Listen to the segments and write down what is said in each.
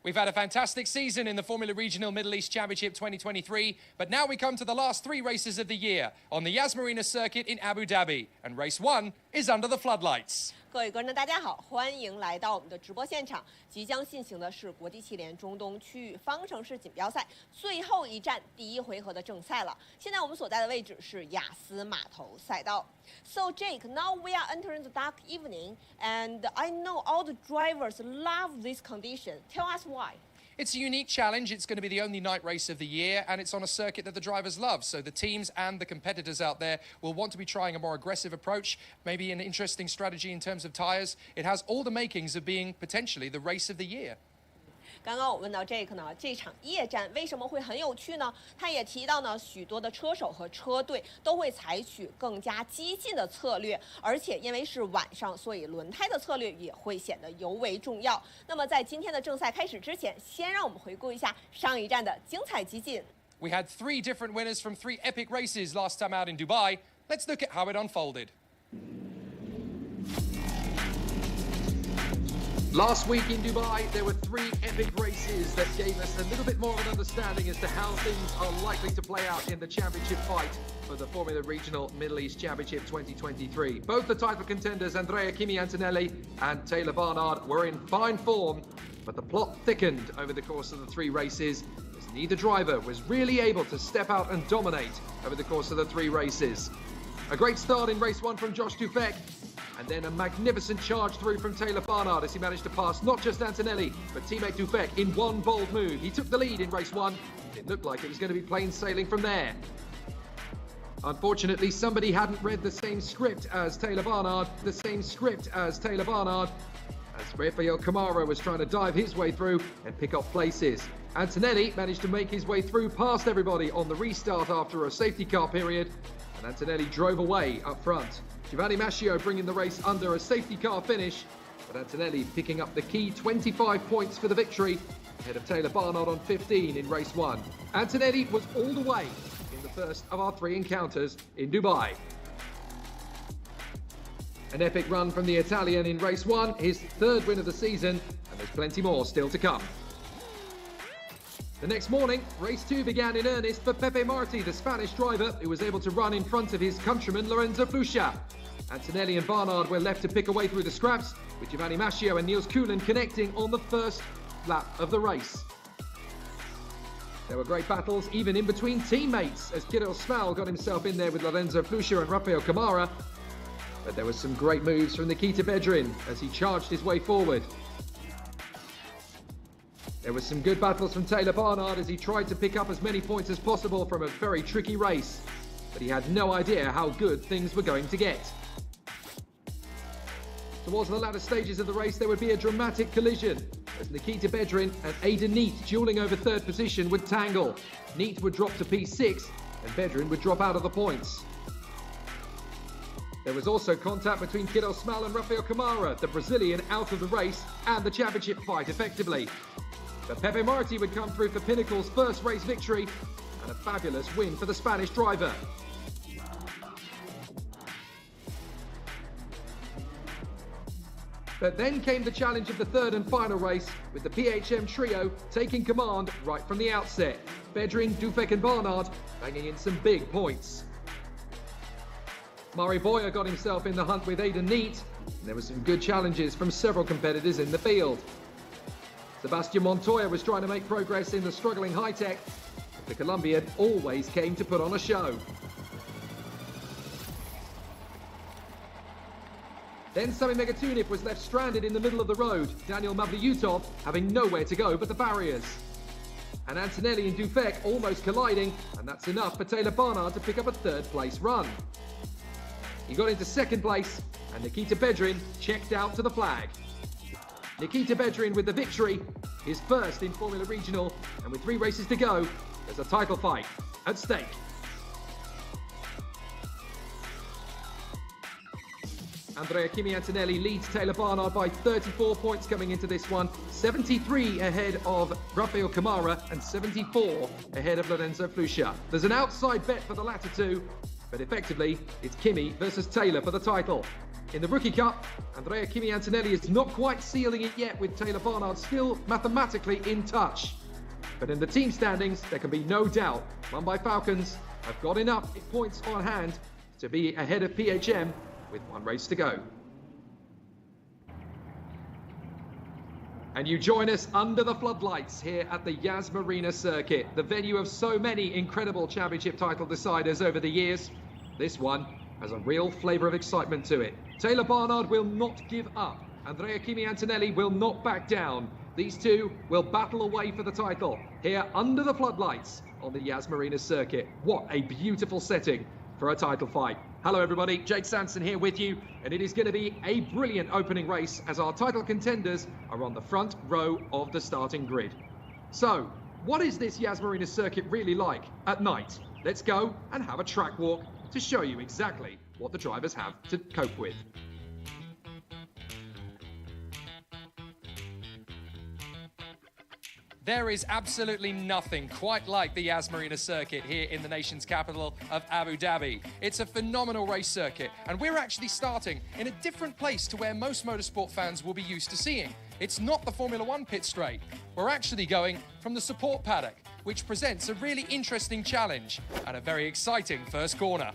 We've had a fantastic season in the Formula Regional Middle East Championship 2023, but now we come to the last 3 races of the year on the Yas Marina Circuit in Abu Dhabi, and race 1 is under the floodlights. 各位观众，大家好，欢迎来到我们的直播现场。即将进行的是国际汽联中东区域方程式锦标赛最后一站第1回合的正赛了。现在我们所在的位置是雅思码头赛道。So Jake, now we are entering the dark evening, and I know all the drivers love this condition. Tell us why. It's a unique challenge. It's going to be the only night race of the year, and it's on a circuit that the drivers love. So the teams and the competitors out there will want to be trying a more aggressive approach, maybe an interesting strategy in terms of tyres. It has all the makings of being potentially the race of the year. 刚刚我问到 Jake 呢，这场夜战为什么会很有趣呢？他也提到呢，许多的车手和车队都会采取更加激进的策略，而且因为是晚上，所以轮胎的策略也会显得尤为重要。那么在今天的正赛开始之前，先让我们回顾一下上一站的精彩集锦。We had 3 different winners from 3 epic races last time out in Dubai. Let's look at how it unfolded. Last week in Dubai, there were 3 epic races that gave us a little bit more of an understanding as to how things are likely to play out in the championship fight for the Formula Regional Middle East Championship 2023. Both the title contenders, Andrea Kimi Antonelli and Taylor Barnard, were in fine form, but the plot thickened over the course of the 3 races, as neither driver was really able to step out and dominate over the course of the 3 races. A great start in race 1 from Josh Dufek, and then a magnificent charge through from Taylor Barnard as he managed to pass not just Antonelli, but teammate Dufek in one bold move. He took the lead in race 1. It looked like it was going to be plain sailing from there. Unfortunately, somebody hadn't read the same script as Taylor Barnard, as Rafael Camara was trying to dive his way through and pick up places. Antonelli managed to make his way through past everybody on the restart after a safety car period, and Antonelli drove away up front. Giovanni Mascio bringing the race under a safety car finish, but Antonelli picking up the key 25 points for the victory, ahead of Taylor Barnard on 15 in race 1. Antonelli was all the way in the first of our 3 encounters in Dubai. An epic run from the Italian in race 1, his 3rd win of the season, and there's plenty more still to come. The next morning, race 2 began in earnest for Pepe Marti, the Spanish driver who was able to run in front of his countryman Lorenzo Flusha. Antonelli and Barnard were left to pick away through the scraps, with Giovanni Mascio and Niels Kuhlen connecting on the first lap of the race. There were great battles even in between teammates, as Kirill Smal got himself in there with Lorenzo Flusha and Rafael Camara. But there was some great moves from Nikita Bedrin as he charged his way forward. There were some good battles from Taylor Barnard as he tried to pick up as many points as possible from a very tricky race. But he had no idea how good things were going to get. Towards the latter stages of the race, there would be a dramatic collision as Nikita Bedrin and Aidan Neat, dueling over 3rd position, would tangle. Neat would drop to P6 and Bedrin would drop out of the points. There was also contact between Kirill Smal and Rafael Camara, the Brazilian out of the race and the championship fight effectively. But Pepe Marti would come through for Pinnacle's first race victory and a fabulous win for the Spanish driver. But then came the challenge of the 3rd and final race, with the PHM trio taking command right from the outset. Bedrin, Dufek and Barnard banging in some big points. Mari Boyer got himself in the hunt with Aidan Neat, and there were some good challenges from several competitors in the field. Sebastian Montoya was trying to make progress in the struggling high-tech, but the Colombian always came to put on a show. Then Sami Megatunov was left stranded in the middle of the road, Daniel Mavlyutov having nowhere to go but the barriers. And Antonelli and Dufek almost colliding, and that's enough for Taylor Barnard to pick up a 3rd place run. He got into 2nd place, and Nikita Bedrin checked out to the flag. Nikita Bedrin with the victory, his 1st in Formula Regional, and with 3 races to go, there's a title fight at stake. Andrea Kimi Antonelli leads Taylor Barnard by 34 points coming into this one, 73 ahead of Rafael Camara and 74 ahead of Lorenzo Flusha. There's an outside bet for the latter 2, but effectively it's Kimi versus Taylor for the title. In the Rookie Cup, Andrea Kimi Antonelli is not quite sealing it yet, with Taylor Barnard still mathematically in touch. But in the team standings, there can be no doubt Mumbai Falcons have got enough points on hand to be ahead of PHM with one race to go. And you join us under the floodlights here at the Yas Marina Circuit, the venue of so many incredible championship title deciders over the years. This one has a real flavour of excitement to it. Taylor Barnard will not give up. Andrea Kimi Antonelli will not back down. These two will battle away for the title here under the floodlights on the Yas Marina Circuit. What a beautiful setting for a title fight. Hello everybody, Jake Sanson here with you, and it is going to be a brilliant opening race as our title contenders are on the front row of the starting grid. So, what is this Yas Marina Circuit really like at night? Let's go and have a track walk to show you exactly what the drivers have to cope with. There is absolutely nothing quite like the Yas Marina Circuit here in the nation's capital of Abu Dhabi. It's a phenomenal race circuit, and we're actually starting in a different place to where most motorsport fans will be used to seeing. It's not the Formula One pit straight. We're actually going from the support paddock, which presents a really interesting challenge and a very exciting first corner.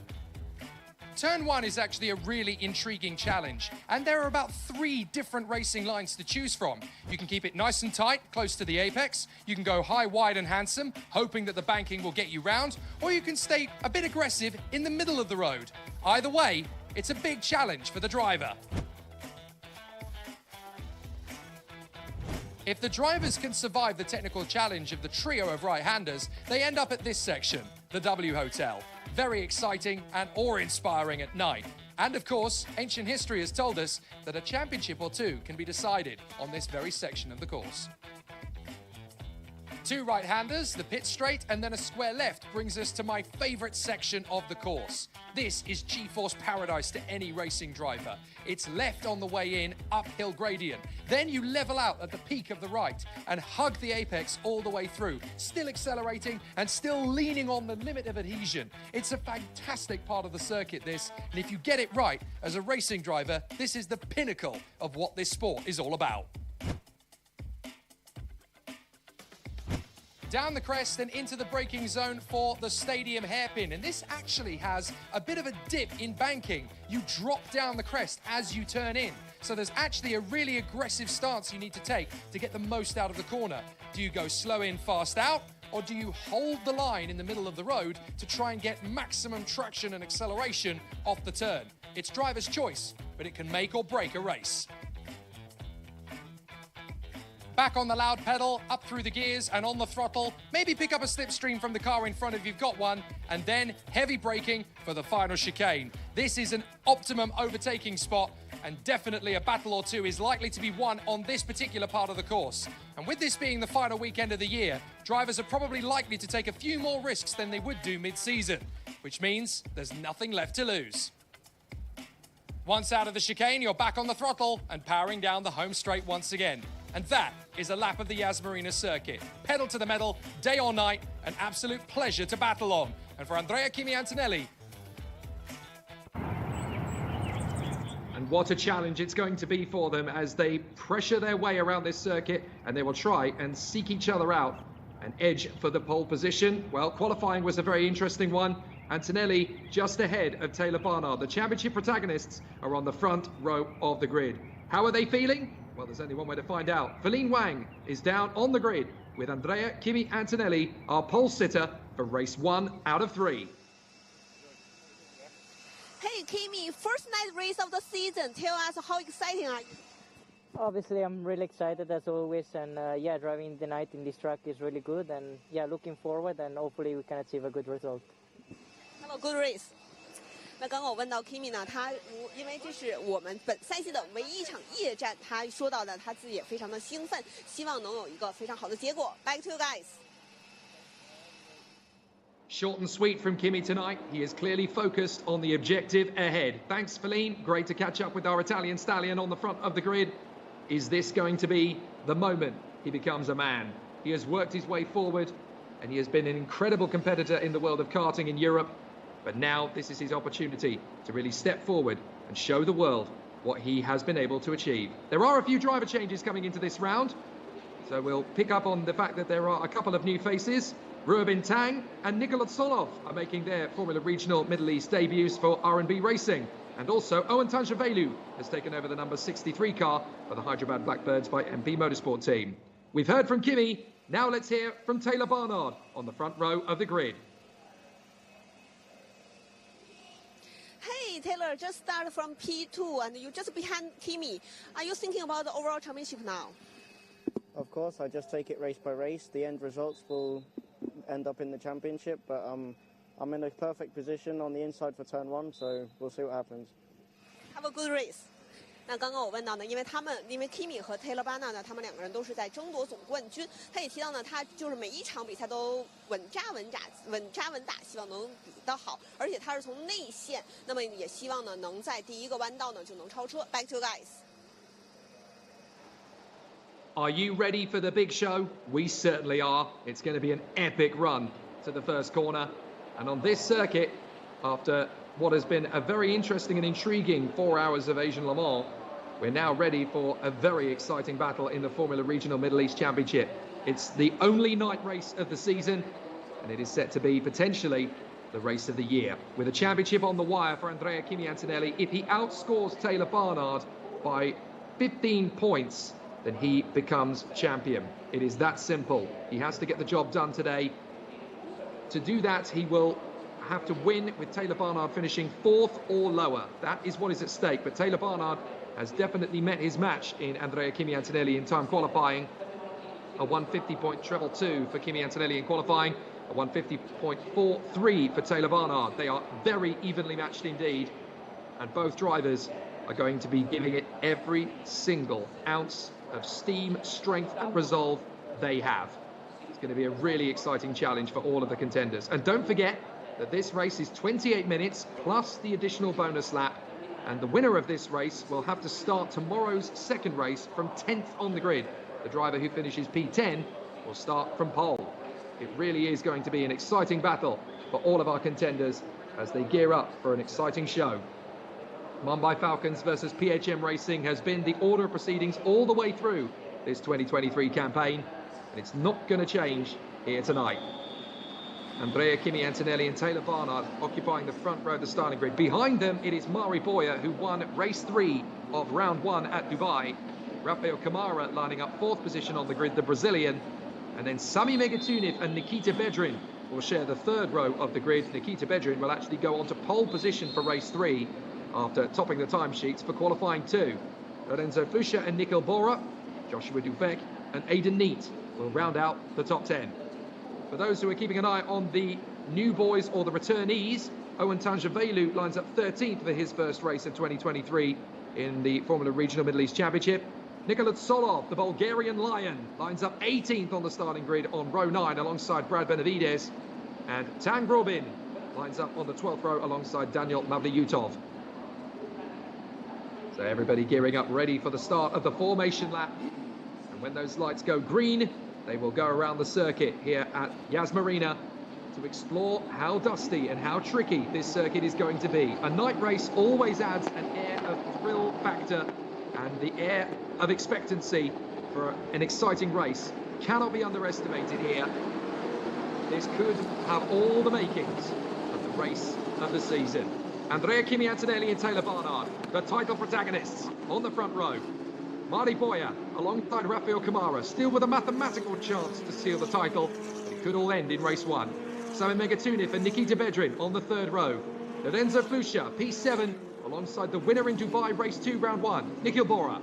Turn 1 is actually a really intriguing challenge, and there are about 3 different racing lines to choose from. You can keep it nice and tight, close to the apex. You can go high, wide and handsome, hoping that the banking will get you round, or you can stay a bit aggressive in the middle of the road. Either way, it's a big challenge for the driver. If the drivers can survive the technical challenge of the trio of right-handers, they end up at this section, the W Hotel. Very exciting and awe-inspiring at night. And of course, ancient history has told us that a championship or two can be decided on this very section of the course. 2 right-handers, the pit straight, and then a square left brings us to my favourite section of the course. This is G-force paradise to any racing driver. It's left on the way in, uphill gradient. Then you level out at the peak of the right and hug the apex all the way through, still accelerating and still leaning on the limit of adhesion. It's a fantastic part of the circuit, this, and if you get it right as a racing driver, this is the pinnacle of what this sport is all about. Down the crest and into the braking zone for the stadium hairpin. And this actually has a bit of a dip in banking. You drop down the crest as you turn in. So there's actually a really aggressive stance you need to take to get the most out of the corner. Do you go slow in, fast out? Or do you hold the line in the middle of the road to try and get maximum traction and acceleration off the turn? It's driver's choice, but it can make or break a race. Back on the loud pedal, up through the gears and on the throttle. Maybe pick up a slipstream from the car in front if you've got one, and then heavy braking for the final chicane. This is an optimum overtaking spot, and definitely a battle or two is likely to be won on this particular part of the course. And with this being the final weekend of the year, drivers are probably likely to take a few more risks than they would do mid-season, which means there's nothing left to lose. Once out of the chicane, you're back on the throttle and powering down the home straight once again. And that is a lap of the Yas Marina Circuit. Pedal to the metal, day or night, an absolute pleasure to battle on. And for Andrea Kimi Antonelli. And what a challenge it's going to be for them as they pressure their way around this circuit, and they will try and seek each other out. An edge for the pole position. Well, qualifying was a very interesting one. Antonelli just ahead of Taylor Barnard. The championship protagonists are on the front row of the grid. How are they feeling? Well, there's only one way to find out. Feline Wang is down on the grid with Andrea Kimi Antonelli, our pole sitter for race 1 out of 3. Hey, Kimi, first night race of the season. Tell us, how exciting are you? Obviously, I'm really excited as always, and yeah, driving the night in this track is really good, and yeah, looking forward, and hopefully we can achieve a good result. Have a good race. 那刚刚我问到 Kimi 呢，他因为这是我们本赛季的唯一一场夜战，他说到的他自己也非常的兴奋，希望能有一个非常好的结果。Back to you guys. Short and sweet from Kimi tonight. He is clearly focused on the objective ahead. Thanks, Feline. Great to catch up with our Italian stallion on the front of the grid. Is this going to be the moment he becomes a man? He has worked his way forward, and he has been an incredible competitor in the world of karting in Europe. But now this is his opportunity to really step forward and show the world what he has been able to achieve. There are a few driver changes coming into this round, so we'll pick up on the fact that there are a couple of new faces. Ruben Tang and Nikola Tsolov are making their Formula Regional Middle East debuts for R&B Racing. And also Owen Tanjavelu has taken over the number 63 car for the Hyderabad Blackbirds by MP Motorsport team. We've heard from Kimi, now let's hear from Taylor Barnard on the front row of the grid. Hey Taylor, just started from P2 and you're just behind Kimi. Are you thinking about the overall championship now? Of course, I just take it race by race. The end results will end up in the championship, but I'm in a perfect position on the inside for turn 1, so we'll see what happens. Have a good race. 那刚刚我问到呢，因为Kimi 和 Taylor Barnard 呢，他们两个人都是在争夺总冠军。他也提到呢，他就是每一场比赛都稳扎稳打，希望能比到好。而且他是从内线，那么也希望呢能在第一个弯道呢就能超车。Back to you guys. Are you ready for the big show? We certainly are. It's going to be an epic run to the first corner. And on this circuit, after what has been a very interesting and intriguing 4 hours of Asian Le Mans, we're now ready for a very exciting battle in the Formula Regional Middle East Championship. It's the only night race of the season, and it is set to be potentially the race of the year. With a championship on the wire for Andrea Kimi Antonelli, if he outscores Taylor Barnard by 15 points, then he becomes champion. It is that simple. He has to get the job done today. To do that, he will have to win with Taylor Barnard finishing 4th or lower. That is what is at stake. But Taylor Barnard has definitely met his match in Andrea Kimi Antonelli in time qualifying. A 150.2 for Kimi Antonelli in qualifying. A 150.43 for Taylor Barnard. They are very evenly matched indeed. And both drivers are going to be giving it every single ounce of steam, strength and resolve they have. It's going to be a really exciting challenge for all of the contenders. And don't forget that this race is 28 minutes plus the additional bonus lap. And the winner of this race will have to start tomorrow's second race from 10th on the grid. The driver who finishes P10 will start from pole. It really is going to be an exciting battle for all of our contenders as they gear up for an exciting show. Mumbai Falcons versus PHM Racing has been the order of proceedings all the way through this 2023 campaign, and it's not going to change here tonight. Andrea Kimi Antonelli and Taylor Barnard occupying the front row of the starting grid. Behind them, it is Mari Boyer, who won race 3 of round 1 at Dubai. Rafael Kamara lining up 4th position on the grid, the Brazilian. And then Sami Megatuniv and Nikita Bedrin will share the 3rd row of the grid. Nikita Bedrin will actually go on to pole position for race 3 after topping the timesheets for qualifying 2. Lorenzo Flusha and Nikhil Bora, Joshua Dufek and Aidan Neat will round out the top 10. For those who are keeping an eye on the new boys or the returnees, Owen Tanjavelu lines up 13th for his first race of 2023 in the Formula Regional Middle East Championship. Nikola Tsolov, the Bulgarian Lion, lines up 18th on the starting grid on row 9 alongside Brad Benavides. And Tang Robin lines up on the 12th row alongside Daniel Mavlyutov. So everybody gearing up ready for the start of the formation lap. And when those lights go green, they will go around the circuit here at Yas Marina to explore how dusty and how tricky this circuit is going to be. A night race always adds an air of thrill factor and the air of expectancy for an exciting race. Cannot be underestimated here. This could have all the makings of the race of the season. Andrea Kimi Antonelli and Taylor Barnard, the title protagonists on the front row. Mari Boyer alongside Rafael Kamara, still with a mathematical chance to seal the title. It could all end in race 1. Sami Megatuniv and Nikita Bedrin on the 3rd row. Lorenzo Flusha, P7, alongside the winner in Dubai race 2 round 1, Nikhil Bora.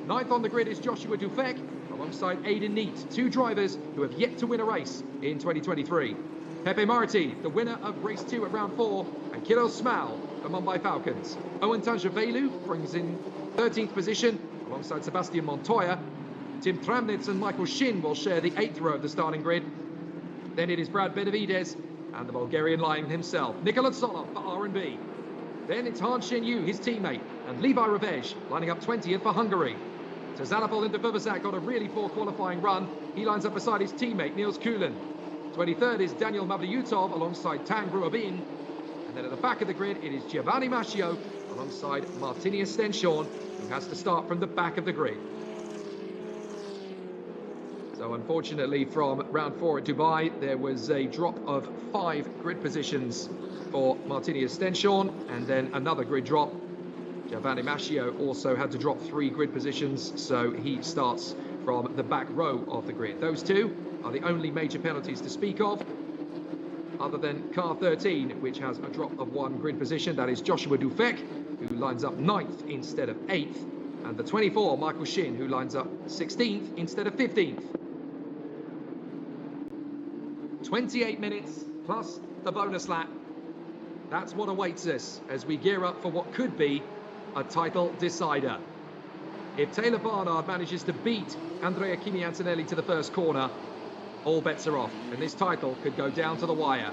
9th on the grid is Joshua Dufek, alongside Aidan Neat, 2 drivers who have yet to win a race in 2023. Pepe Marti, the winner of race 2 at round 4, and Kirill Smal for Mumbai Falcons. Owen Tanjavelu brings in 13th position alongside Sebastian Montoya. Tim Tramnitz and Michael Shin will share the 8th row of the starting grid. Then it is Brad Benavides and the Bulgarian Lion himself, Nikola Tsolov for R&B. Then it's Han Shin-Yu, his teammate, and Levi Revej lining up 20th for Hungary. Tazanapol and Devovazak got a really poor qualifying run. He lines up beside his teammate, Niels Kuhlen. 23rd is Daniel Mavlyutov alongside Tang Ruabin. And then at the back of the grid, it is Giovanni Mascio alongside Martini Stenshorn, who has to start from the back of the grid. So unfortunately, from round 4 at Dubai, there was a drop of 5 grid positions for Martini Stenshorn, and then another grid drop. Giovanni Mascio also had to drop 3 grid positions, so he starts from the back row of the grid. Those two are the only major penalties to speak of, other than car 13, which has a drop of 1 grid position. That is Joshua Dufek, who lines up 9th instead of 8th, and the 24, Michael Shin, who lines up 16th instead of 15th. 28 minutes plus the bonus lap. That's what awaits us as we gear up for what could be a title decider. If Taylor Barnard manages to beat Andrea Kimi Antonelli to the first corner, all bets are off, and this title could go down to the wire.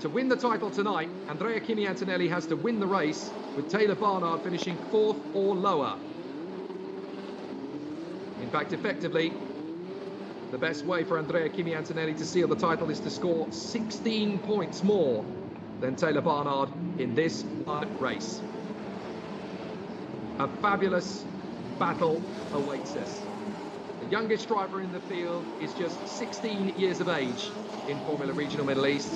To win the title tonight, Andrea Kimi Antonelli has to win the race, with Taylor Barnard finishing 4th or lower. In fact, effectively, the best way for Andrea Kimi Antonelli to seal the title is to score 16 points more than Taylor Barnard in this one race. A fabulous battle awaits us. The youngest driver in the field is just 16 years of age in Formula Regional Middle East.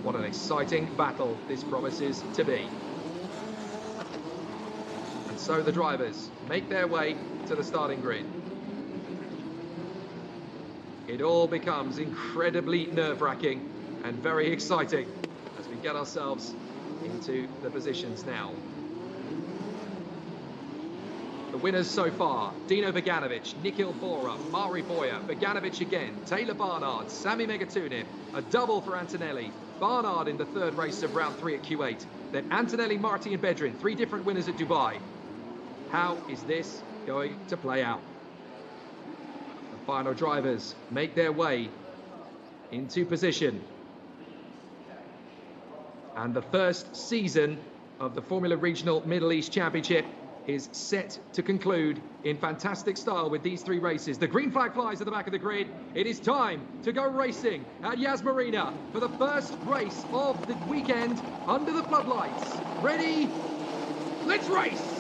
What an exciting battle this promises to be. And so the drivers make their way to the starting grid. It all becomes incredibly nerve-wracking and very exciting as we get ourselves into the positions now. The winners so far: Dino Beganovic, Nikhil Bora, Mari Boya, Beganovic again, Taylor Barnard, Sami Megatunin, a double for Antonelli, Barnard in the 3rd race of round 3 at Kuwait, then Antonelli, Marti and Bedrin, 3 different winners at Dubai. How is this going to play out? The final drivers make their way into position. And the first season of the Formula Regional Middle East Championship is set to conclude in fantastic style with these 3 races. The green flag flies at the back of the grid. It is time to go racing at Yas Marina for the first race of the weekend under the floodlights. Ready? Let's race!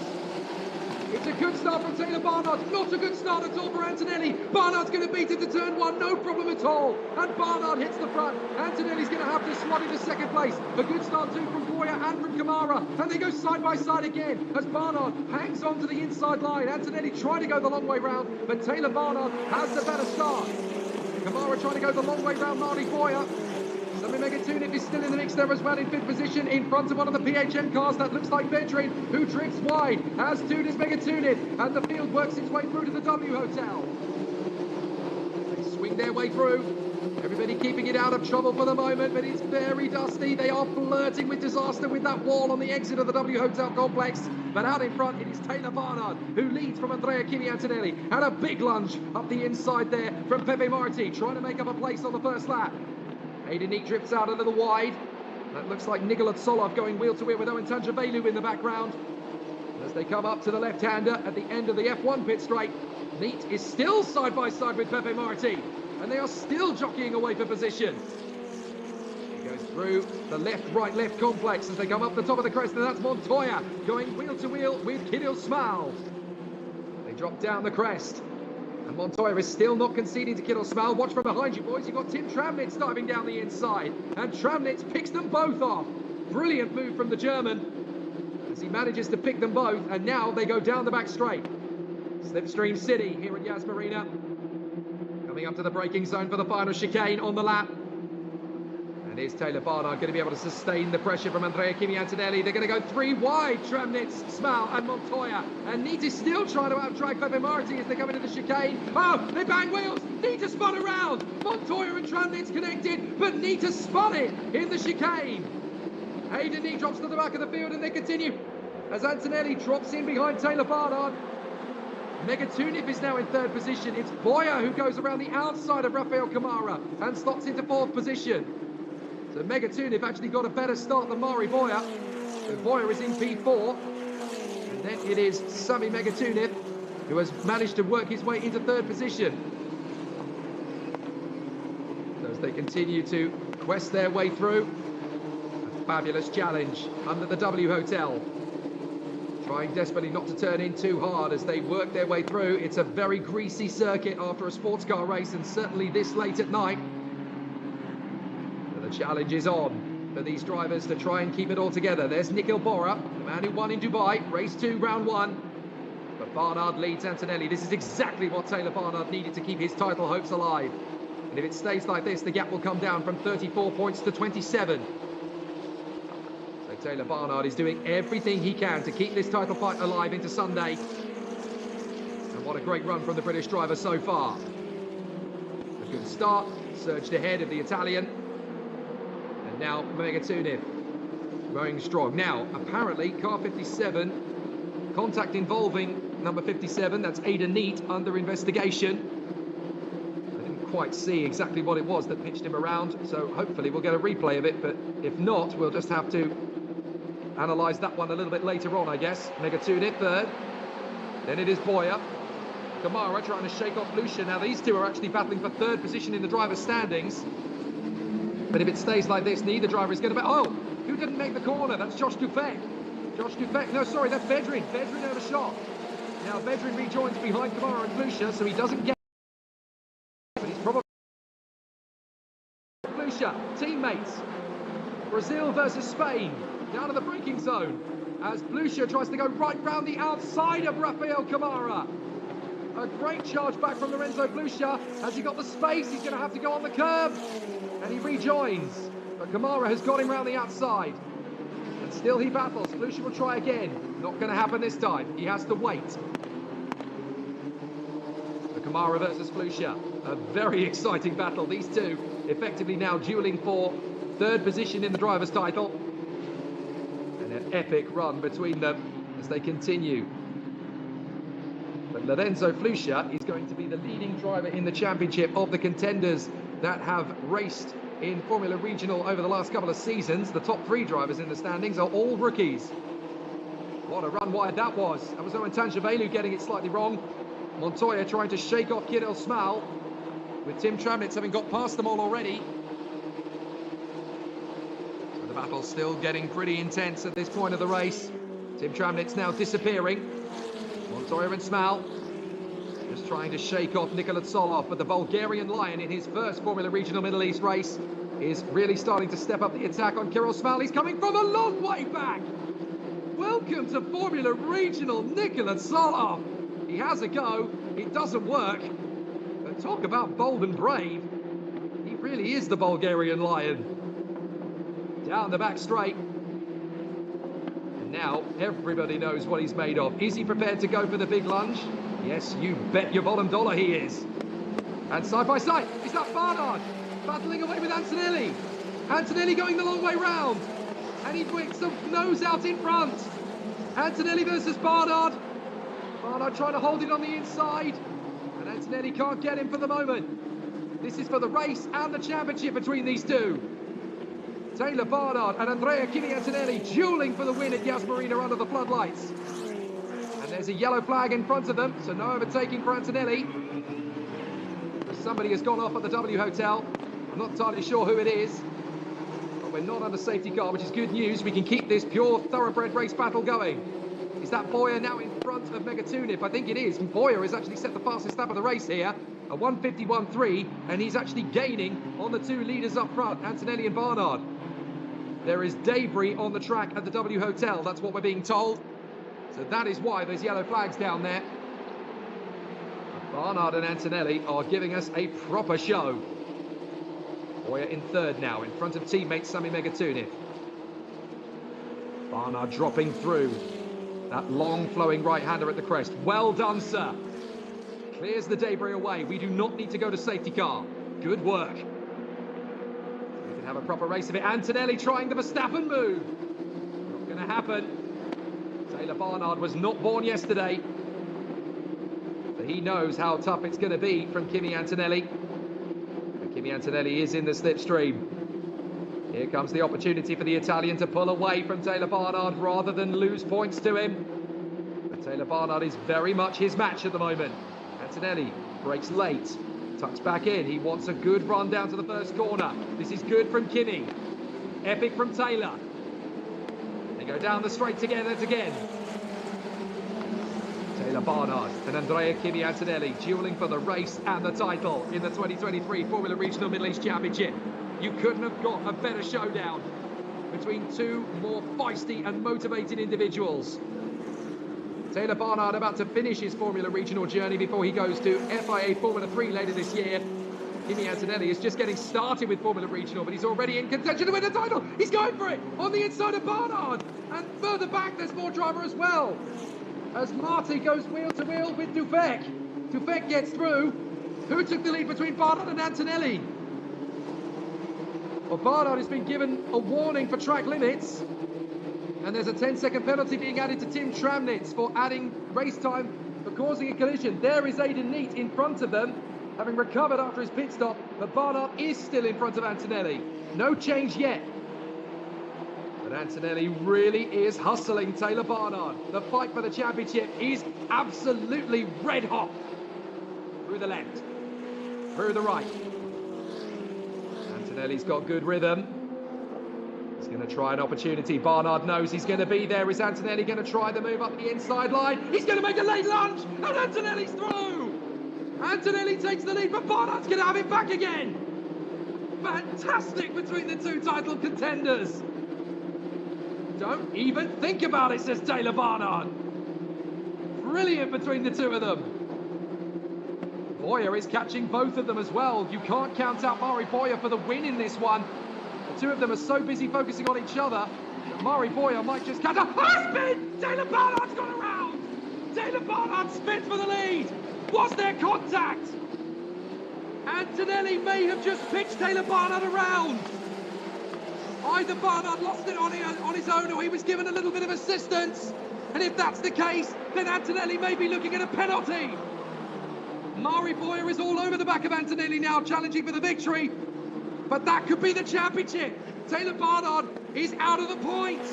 It's a good start from Taylor Barnard, not a good start at all for Antonelli. Barnard's going to beat it to turn 1, no problem at all. And Barnard hits the front. Antonelli's going to have to swat into 2nd place. A good start too from Boya and from Kamara. And they go side by side again as Barnard hangs on to the inside line. Antonelli trying to go the long way round, but Taylor Barnard has the better start. Kamara trying to go the long way round Mari Boya. Sami Megatunin is still in the mix there as well in 5th position in front of one of the PHM cars. That looks like Bedrin, who drifts wide, as too does Megatunin, and the field works its way through to the W Hotel. They swing their way through. Everybody keeping it out of trouble for the moment, but it's very dusty. They are flirting with disaster with that wall on the exit of the W Hotel complex. But out in front, it is Taylor Barnard, who leads from Andrea Kimi Antonelli. And a big lunge up the inside there from Pepe Marti, trying to make up a place on the first lap. Hayden Neat drifts out a little wide. That looks like Nicola Tsolov going wheel to wheel with Owen Tanjavelu in the background. As they come up to the left-hander at the end of the F1 pit straight, Neat is still side by side with Pepe Marti, and they are still jockeying away for position. He goes through the left-right-left complex as they come up the top of the crest, and that's Montoya going wheel to wheel with Kirill Smal. They drop down the crest. And Montoya is still not conceding to Kirill Smal. Watch from behind you, boys. You've got Tim Tramnitz diving down the inside. And Tramnitz picks them both off. Brilliant move from the German as he manages to pick them both. And now they go down the back straight. Slipstream City here at Yas Marina. Coming up to the braking zone for the final chicane on the lap. And is Taylor Barnard going to be able to sustain the pressure from Andrea Kimi Antonelli? They're going to go 3 wide, Tramnitz, Smal and Montoya. And Neat is still trying to outdrag Pepe Marti as they come into the chicane. Oh, they bang wheels. Neat has spun around. Montoya and Tramnitz connected, but Neat has spun it in the chicane. Hayden Neat drops to the back of the field and they continue as Antonelli drops in behind Taylor Barnard. Megatunin is now in 3rd position. It's Boya who goes around the outside of Rafael Kamara and slots into 4th position. So Megatunin actually got a better start than Mari Boya. So Boya is in P4. And then it is Sami Megatunin who has managed to work his way into 3rd position. So as they continue to quest their way through, a Fabulous challenge under the W Hotel. Trying desperately not to turn in too hard as they work their way through. It's a very greasy circuit after a sports car race, and certainly this late at night. But the challenge is on for these drivers to try and keep it all together. There's Nikhil Bora, the man who won in Dubai, race 2, round 1. But Barnard leads Antonelli. This is exactly what Taylor Barnard needed to keep his title hopes alive. And if it stays like this, the gap will come down from 34 points to 27. So Taylor Barnard is doing everything he can to keep this title fight alive into Sunday. And what a great run from the British driver so far. A good start, surged ahead of the Italian. And now Megatuniv going strong. Now, apparently, car 57, contact involving number 57, that's Ada Neat, under investigation. Quite see exactly what it was that pitched him around, so hopefully we'll get a replay of it, but if not, we'll just have to analyse that one a little bit later on, I guess. Megatuniv third, then it is Boyer. Kamara trying to shake off Lucia. Now these two are actually battling for third position in the driver's standings, but if it stays like this, neither driver is going to... Oh, who didn't make the corner? That's Josh Dufek. Josh Dufek, no, sorry, that's Vedrin. Vedrin overshot. Now Vedrin rejoins behind Kamara and Lucia, so he doesn't get... Teammates. Brazil versus Spain down in the braking zone as Blucher tries to go right round the outside of Rafael Kamara. A great charge back from Lorenzo Blucher. Has he got the space? He's going to have to go on the curb, and he rejoins, but Kamara has got him round the outside, and still he battles. Blucher will try again. Not going to happen this time. He has to wait. Kamara versus Blucher, a very exciting battle. These two effectively now dueling for third position in the driver's title. And an epic run between them as they continue. But Lorenzo Blucher is going to be the leading driver in the championship of the contenders that have raced in Formula Regional over the last couple of seasons. The top 3 drivers in the standings are all rookies. What a run wide that was. That was Owen Tanjavelu getting it slightly wrong. Montoya trying to shake off Kirill Smal, with Tim Tramnitz having got past them all already. So the battle's still getting pretty intense at this point of the race. Tim Tramnitz now disappearing. Montoya and Smal just trying to shake off Nikola Tsolov, but the Bulgarian Lion in his first Formula Regional Middle East race is really starting to step up the attack on Kirill Smal. He's coming from a long way back. Welcome to Formula Regional, Nikola Tsolov. He has a go, it doesn't work, but talk about bold and brave. He really is the Bulgarian Lion. Down the back straight. And now everybody knows what he's made of. Is he prepared to go for the big lunge? Yes, you bet your bottom dollar he is. And side by side, is that Barnard battling away with Antonelli? Antonelli going the long way round, and he whips the nose out in front. Antonelli versus Barnard. Barnard trying to hold it on the inside, and Antonelli can't get him for the moment. This is for the race and the championship between these two. Taylor Barnard and Andrea Kimi Antonelli dueling for the win at Yas Marina under the floodlights. And there's a yellow flag in front of them, so no overtaking for Antonelli. Somebody has gone off at the W Hotel. I'm not entirely sure who it is, but we're not under safety car, which is good news. We can keep this pure thoroughbred race battle going. Is that Boyer now in front of Megatuniv? I think it is. Boyer has actually set the fastest lap of the race here, a 1:51.3, and he's actually gaining on the 2 leaders up front, Antonelli and Barnard. There is debris on the track at the W Hotel, that's what we're being told. So that is why there's yellow flags down there. Barnard and Antonelli are giving us a proper show. Boyer in third now, in front of teammate Sami Megatuniv. Barnard dropping through. That long flowing right-hander at the crest. Well done, sir. Clears the debris away. We do not need to go to safety car. Good work. We can have a proper race of it. Antonelli trying the Verstappen move. Not going to happen. Taylor Barnard was not born yesterday, but he knows how tough it's going to be from Kimi Antonelli. And Kimi Antonelli is in the slipstream. Here comes the opportunity for the Italian to pull away from Taylor Barnard rather than lose points to him. But Taylor Barnard is very much his match at the moment. Antonelli breaks late, tucks back in. He wants a good run down to the first corner. This is good from Kimi. Epic from Taylor. go down the straight together again. Taylor Barnard and Andrea Kimi Antonelli dueling for the race and the title in the 2023 Formula Regional Middle East Championship. You couldn't have got a better showdown between two more feisty and motivated individuals. Taylor Barnard about to finish his Formula Regional journey before he goes to FIA Formula 3 later this year. Kimi Antonelli is just getting started with Formula Regional, but he's already in contention to win the title. He's going for it on the inside of Barnard. And further back, there's more drama as well, as Marty goes wheel to wheel with Dufek. Dufek gets through. Who took the lead between Barnard and Antonelli? Well, Barnard has been given a warning for track limits, and there's a 10-second penalty being added to Tim Tramnitz for adding race time for causing a collision. There is Aidan Neat in front of them, having recovered after his pit stop, but Barnard is still in front of Antonelli. No change yet. But Antonelli really is hustling Taylor Barnard. The fight for the championship is absolutely red hot. Through the left, through the right. Antonelli's got good rhythm. He's going to try an opportunity. Barnard knows he's going to be there. Is Antonelli going to try the move up the inside line? He's going to make a late lunge, and Antonelli's through. Antonelli takes the lead, but Barnard's going to have it back again. Fantastic between the two title contenders. Don't even think about it, says Taylor Barnard. Brilliant between the two of them. Boyer is catching both of them as well. You can't count out Mari Boyer for the win in this one. The two of them are so busy focusing on each other that Mari Boyer might just catch up. Oh, spin! Taylor Barnard's gone around! Taylor Barnard spins for the lead! Was there contact? Antonelli may have just pitched Taylor Barnard around. Either Barnard lost it on his own, or he was given a little bit of assistance. And if that's the case, then Antonelli may be looking at a penalty. Mari Boyer is all over the back of Antonelli now, challenging for the victory. But that could be the championship. Taylor Barnard is out of the points.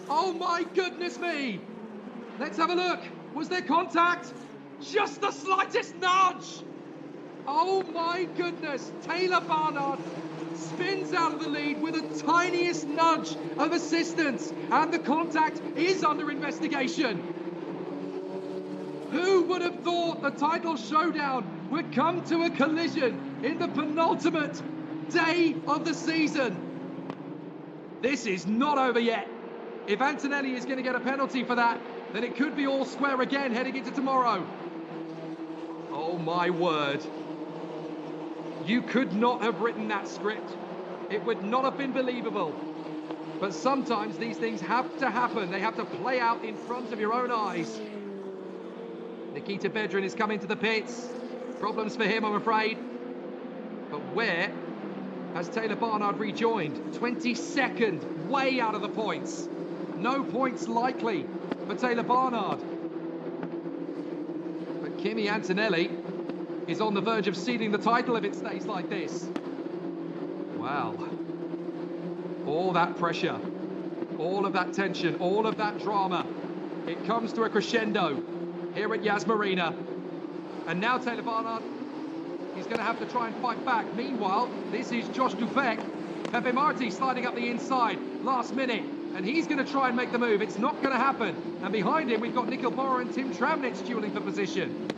Oh my goodness me. Let's have a look. Was there contact? Just the slightest nudge. Oh my goodness. Taylor Barnard spins out of the lead with the tiniest nudge of assistance, and the contact is under investigation. Who would have thought the title showdown would come to a collision in the penultimate day of the season? This is not over yet. If Antonelli is going to get a penalty for that, then it could be all square again heading into tomorrow. Oh my word. You could not have written that script. It would not have been believable. But sometimes these things have to happen. They have to play out in front of your own eyes. Nikita Bedrin is coming to the pits. Problems for him, I'm afraid. But where has Taylor Barnard rejoined? 22nd, way out of the points. No points likely for Taylor Barnard. But Kimi Antonelli is on the verge of ceding the title if it stays like this. Wow. All that pressure, all of that tension, all of that drama. It comes to a crescendo here at Yas Marina. And now Taylor Barnard, he's going to have to try and fight back. Meanwhile, this is Josh Dufek. Pepe Marti sliding up the inside last minute, and he's going to try and make the move. It's not going to happen. And behind him, we've got Nikhil Bora and Tim Tramnitz dueling for position.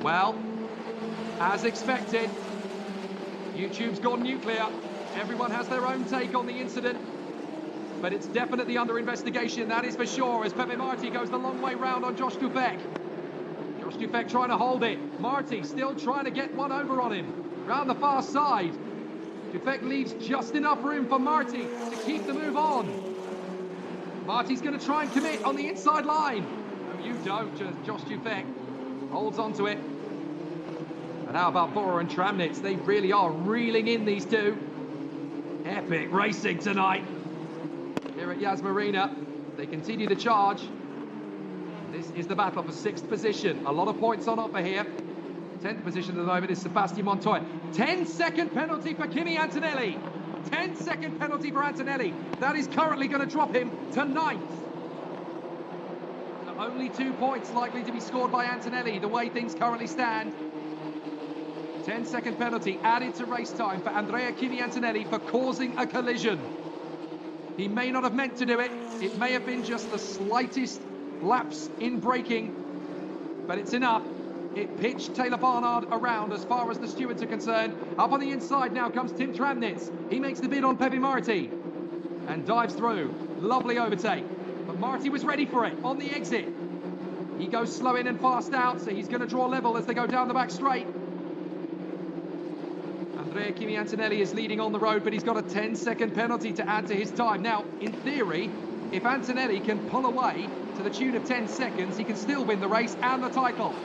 Well, as expected, YouTube's gone nuclear. Everyone has their own take on the incident, but it's definitely under investigation, that is for sure, as Pepe Marti goes the long way round on Josh Dufek. Josh Dufek trying to hold it. Marti still trying to get one over on him, round the far side. Dufek leaves just enough room for Marti to keep the move on. Marti's going to try and commit on the inside line. No, you don't, Josh Dufek holds on to it. And how about Bora and Tramnitz? They really are reeling in, these two. Epic racing tonight here at Yas Marina. They continue the charge. This is the battle for 6th position. A lot of points on offer here. 10th position at the moment is Sebastian Montoya. 10-second penalty for Kimi Antonelli. 10-second penalty for Antonelli. That is currently going to drop him to 9th. So only 2 points likely to be scored by Antonelli, the way things currently stand. 10-second penalty added to race time for Andrea Kimi Antonelli for causing a collision. He may not have meant to do it. It may have been just the slightest lapse in braking, but it's enough. It pitched Taylor Barnard around as far as the stewards are concerned. Up on the inside now comes Tim Tramnitz. He makes the bid on Pepe Marti and dives through. Lovely overtake. But Marti was ready for it on the exit. He goes slow in and fast out, so he's going to draw level as they go down the back straight. Andrea Kimi Antonelli is leading on the road, but he's got a 10-second penalty to add to his time. Now, in theory, if Antonelli can pull away to the tune of 10 seconds, he can still win the race and the title.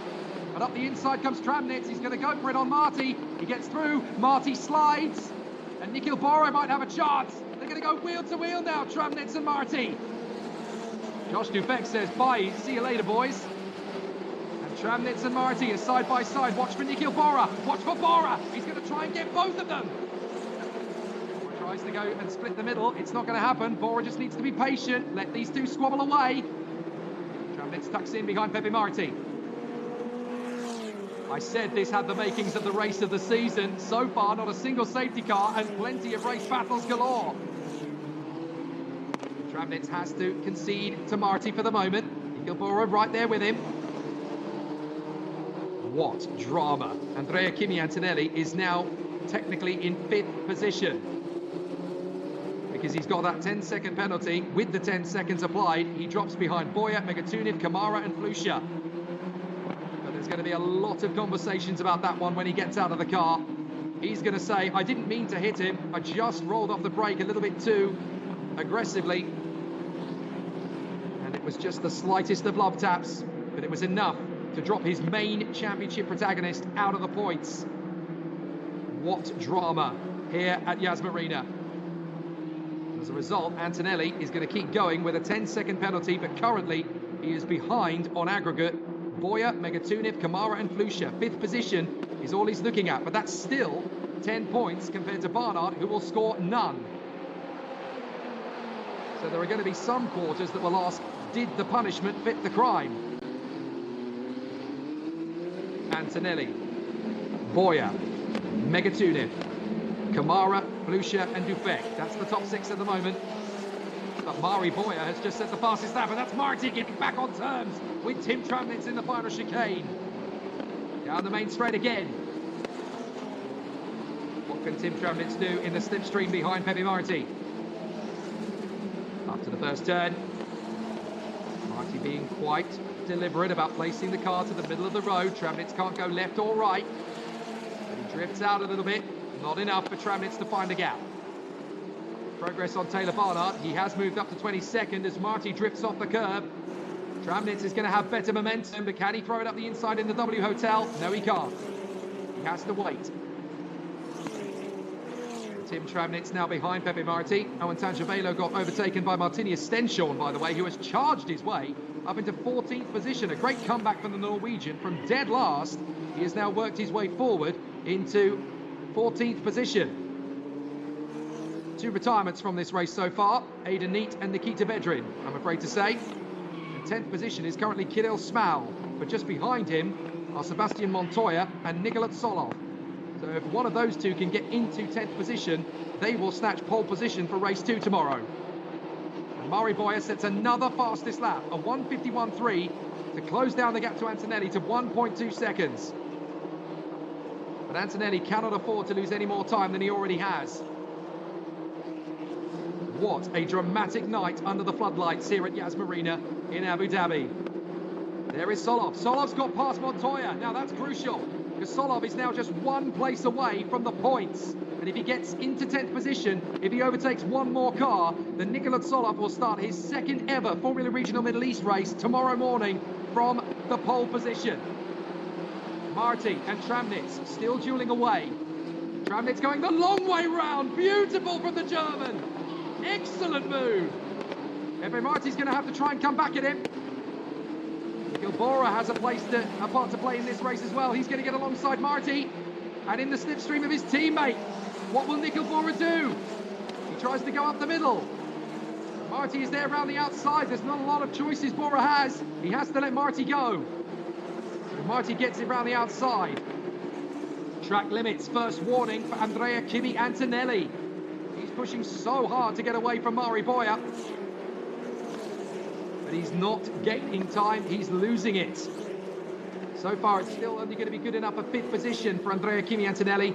But up the inside comes Tramnitz. He's going to go for it on Marti. He gets through. Marti slides. And Nikhil Bora might have a chance. They're going to go wheel to wheel now, Tramnitz and Marti. Josh Dufek says, bye, see you later, boys. And Tramnitz and Marti are side by side. Watch for Nikhil Bora. Watch for Bora. He's going to try and get both of them. Bora tries to go and split the middle. It's not going to happen. Bora just needs to be patient. Let these two squabble away. Tramnitz tucks in behind Pepe Marti. I said this had the makings of the race of the season. So far, not a single safety car and plenty of race battles galore. Tramnitz has to concede to Marti for the moment. Nikhil Bora right there with him. What drama. Andrea Kimi Antonelli is now technically in 5th position. Because he's got that 10-second penalty. With the 10 seconds applied, he drops behind Boya, Megatuniv, Kamara and Flusha. There's going to be a lot of conversations about that one when he gets out of the car. He's going to say, I didn't mean to hit him. I just rolled off the brake a little bit too aggressively. And it was just the slightest of love taps, but it was enough to drop his main championship protagonist out of the points. What drama here at Yas Marina. As a result, Antonelli is going to keep going with a 10-second penalty, but currently he is behind on aggregate. Boya, Megatuniv, Kamara and Flusha. 5th position is all he's looking at, but that's still 10 points compared to Barnard, who will score none. So there are going to be some quarters that will ask, did the punishment fit the crime? Antonelli, Boya, Megatuniv, Kamara, Flusha and Dufek. That's the top 6 at the moment. But Mari Boya has just set the fastest lap, and that's Marti getting back on terms with Tim Tramnitz in the final chicane. Down the main straight again. What can Tim Tramnitz do in the slipstream behind Pepe Marti? Up to the first turn. Marti being quite deliberate about placing the car to the middle of the road. Tramnitz can't go left or right. But he drifts out a little bit. Not enough for Tramnitz to find a gap. Progress on Taylor Barnard. He has moved up to 22nd as Marti drifts off the curb. Tramnitz is going to have better momentum, but can he throw it up the inside in the W Hotel? No, he can't. He has to wait. Tim Tramnitz now behind Pepe Marti. Owen Tangevelo got overtaken by Martinius Stenshorn, by the way, who has charged his way up into 14th position. A great comeback from the Norwegian. From dead last, he has now worked his way forward into 14th position. 2 retirements from this race so far, Aidan Neat and Nikita Vedrin, I'm afraid to say. In 10th position is currently Kirill Smal, but just behind him are Sebastian Montoya and Nicolas Solov. So if one of those two can get into 10th position, they will snatch pole position for race 2 tomorrow. And Mari Boya sets another fastest lap, a 1:51.3, to close down the gap to Antonelli to 1.2 seconds. But Antonelli cannot afford to lose any more time than he already has. What a dramatic night under the floodlights here at Yas Marina in Abu Dhabi. There is Solov. Solov's got past Montoya. Now that's crucial, because Solov is now just 1 place away from the points. And if he gets into 10th position, if he overtakes one more car, then Nicolas Solov will start his 2nd ever Formula Regional Middle East race tomorrow morning from the pole position. Marti and Tramnitz still dueling away. Tramnitz going the long way round. Beautiful from the German. Excellent move. Pepe Marti's going to have to try and come back at him. Nikhil Bora has a part to play in this race as well. He's going to get alongside Marti and in the slipstream of his teammate. What will Nikhil Bora do? He tries to go up the middle. Marti is there around the outside. There's not a lot of choices Bora has. He has to let Marti go. So Marti gets it around the outside. Track limits, first warning for Andrea Kimi Antonelli. He's pushing so hard to get away from Mari Boyer. But he's not gaining time, he's losing it. So far, it's still only going to be good enough for 5th position for Andrea Kimi Antonelli.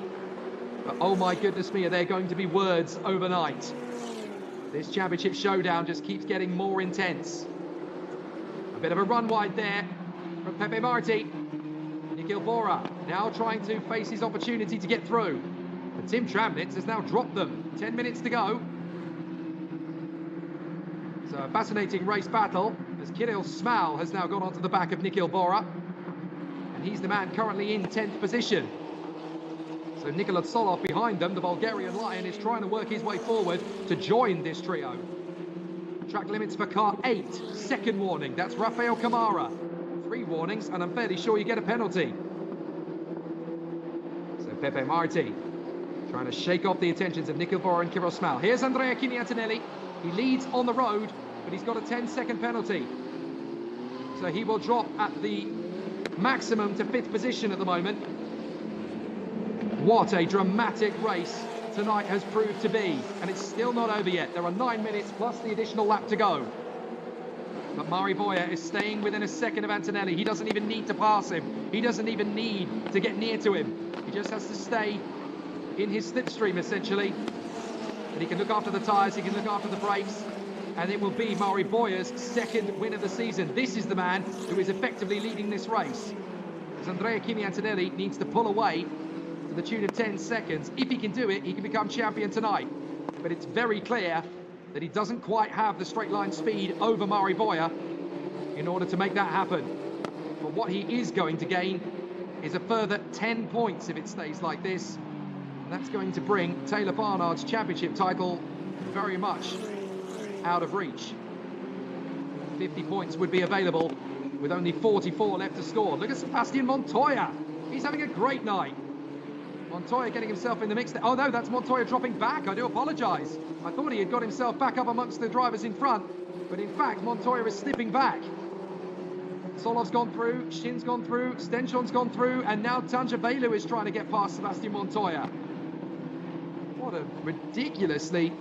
But oh my goodness me, are there going to be words overnight. This championship showdown just keeps getting more intense. A bit of a run wide there from Pepe Marti. Nikhil Bora now trying to face his opportunity to get through. But Tim Tramnitz has now dropped them. 10 minutes to go. So a fascinating race battle as Kirill Smal has now gone onto the back of Nikhil Bora. And he's the man currently in 10th position. So Nikola Tsolov behind them, the Bulgarian Lion, is trying to work his way forward to join this trio. Track limits for car 8, second warning, that's Rafael Camara. 3 warnings, and I'm fairly sure you get a penalty. So Pepe Marti trying to shake off the attentions of Nikhil Bora and Kirill Smal. Here's Andrea Kimi Antonelli. He leads on the road, but he's got a 10-second penalty. So he will drop at the maximum to 5th position at the moment. What a dramatic race tonight has proved to be, and it's still not over yet. There are 9 minutes plus the additional lap to go. But Mari Boyer is staying within a second of Antonelli. He doesn't even need to pass him. He doesn't even need to get near to him. He just has to stay in his slipstream, essentially. And he can look after the tyres, he can look after the brakes, and it will be Mari Boyer's 2nd win of the season. This is the man who is effectively leading this race. As Andrea Kimi Antonelli needs to pull away to the tune of 10 seconds. If he can do it, he can become champion tonight. But it's very clear that he doesn't quite have the straight line speed over Mari Boyer in order to make that happen. But what he is going to gain is a further 10 points if it stays like this. And that's going to bring Taylor Barnard's championship title very much out of reach. 50 points would be available with only 44 left to score. Look at Sebastian Montoya. He's having a great night. Montoya getting himself in the mix. Oh no, that's Montoya dropping back. I do apologise. I thought he had got himself back up amongst the drivers in front. But in fact, Montoya is slipping back. Solov's gone through, Shin's gone through, Stenchon's gone through, and now Tanja Belu is trying to get past Sebastian Montoya. What a ridiculously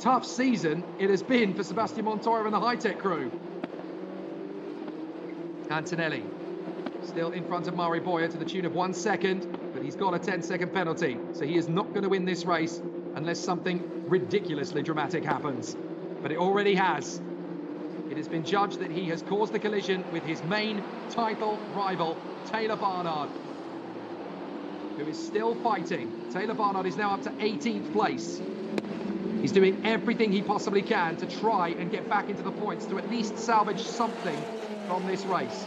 tough season it has been for Sebastian Montoya and the high-tech crew. Antonelli still in front of Mari Boyer to the tune of 1 second, but he's got a 10-second penalty, so he is not going to win this race unless something ridiculously dramatic happens. But it already has. It has been judged that he has caused the collision with his main title rival, Taylor Barnard, who is still fighting. Taylor Barnard is now up to 18th place. He's doing everything he possibly can to try and get back into the points, to at least salvage something from this race.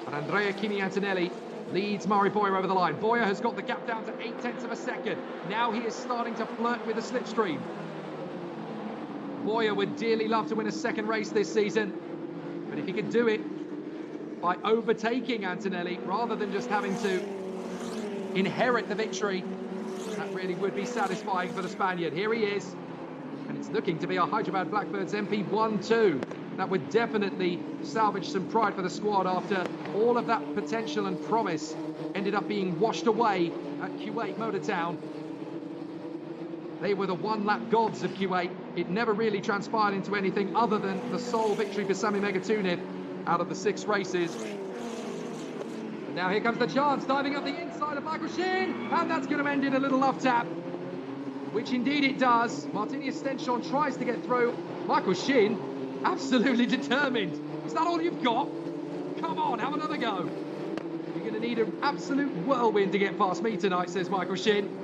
But Andrea Kimi Antonelli leads Mari Boyer over the line. Boyer has got the gap down to 0.8 of a second. Now he is starting to flirt with the slipstream. Boyer would dearly love to win a second race this season, but if he could do it by overtaking Antonelli rather than just having to inherit the victory, that really would be satisfying for the Spaniard. Here he is, and it's looking to be a Hyderabad Blackbirds MP1-2. That would definitely salvage some pride for the squad after all of that potential and promise ended up being washed away at Kuwait Motor Town. They were the one-lap gods of Kuwait. It never really transpired into anything other than the sole victory for Sami Megatuniv out of the 6 races. And now here comes the chance, diving up the inside of Michael Shin, and that's going to end in a little love tap, which indeed it does. Martinius Stenchon tries to get through. Michael Shin, absolutely determined. Is that all you've got? Come on, have another go. You're going to need an absolute whirlwind to get past me tonight, says Michael Shin.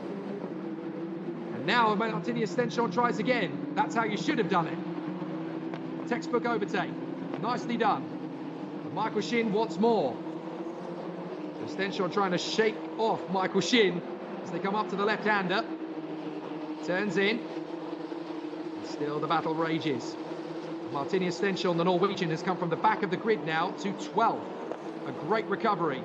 Now Martinius Stenchon tries again. That's how you should have done it. Textbook overtake. Nicely done. But Michael Shin wants more. So Stenchon trying to shake off Michael Shin as they come up to the left-hander. Turns in. And still the battle rages. Martinius Stenchon, the Norwegian, has come from the back of the grid now to 12th. A great recovery.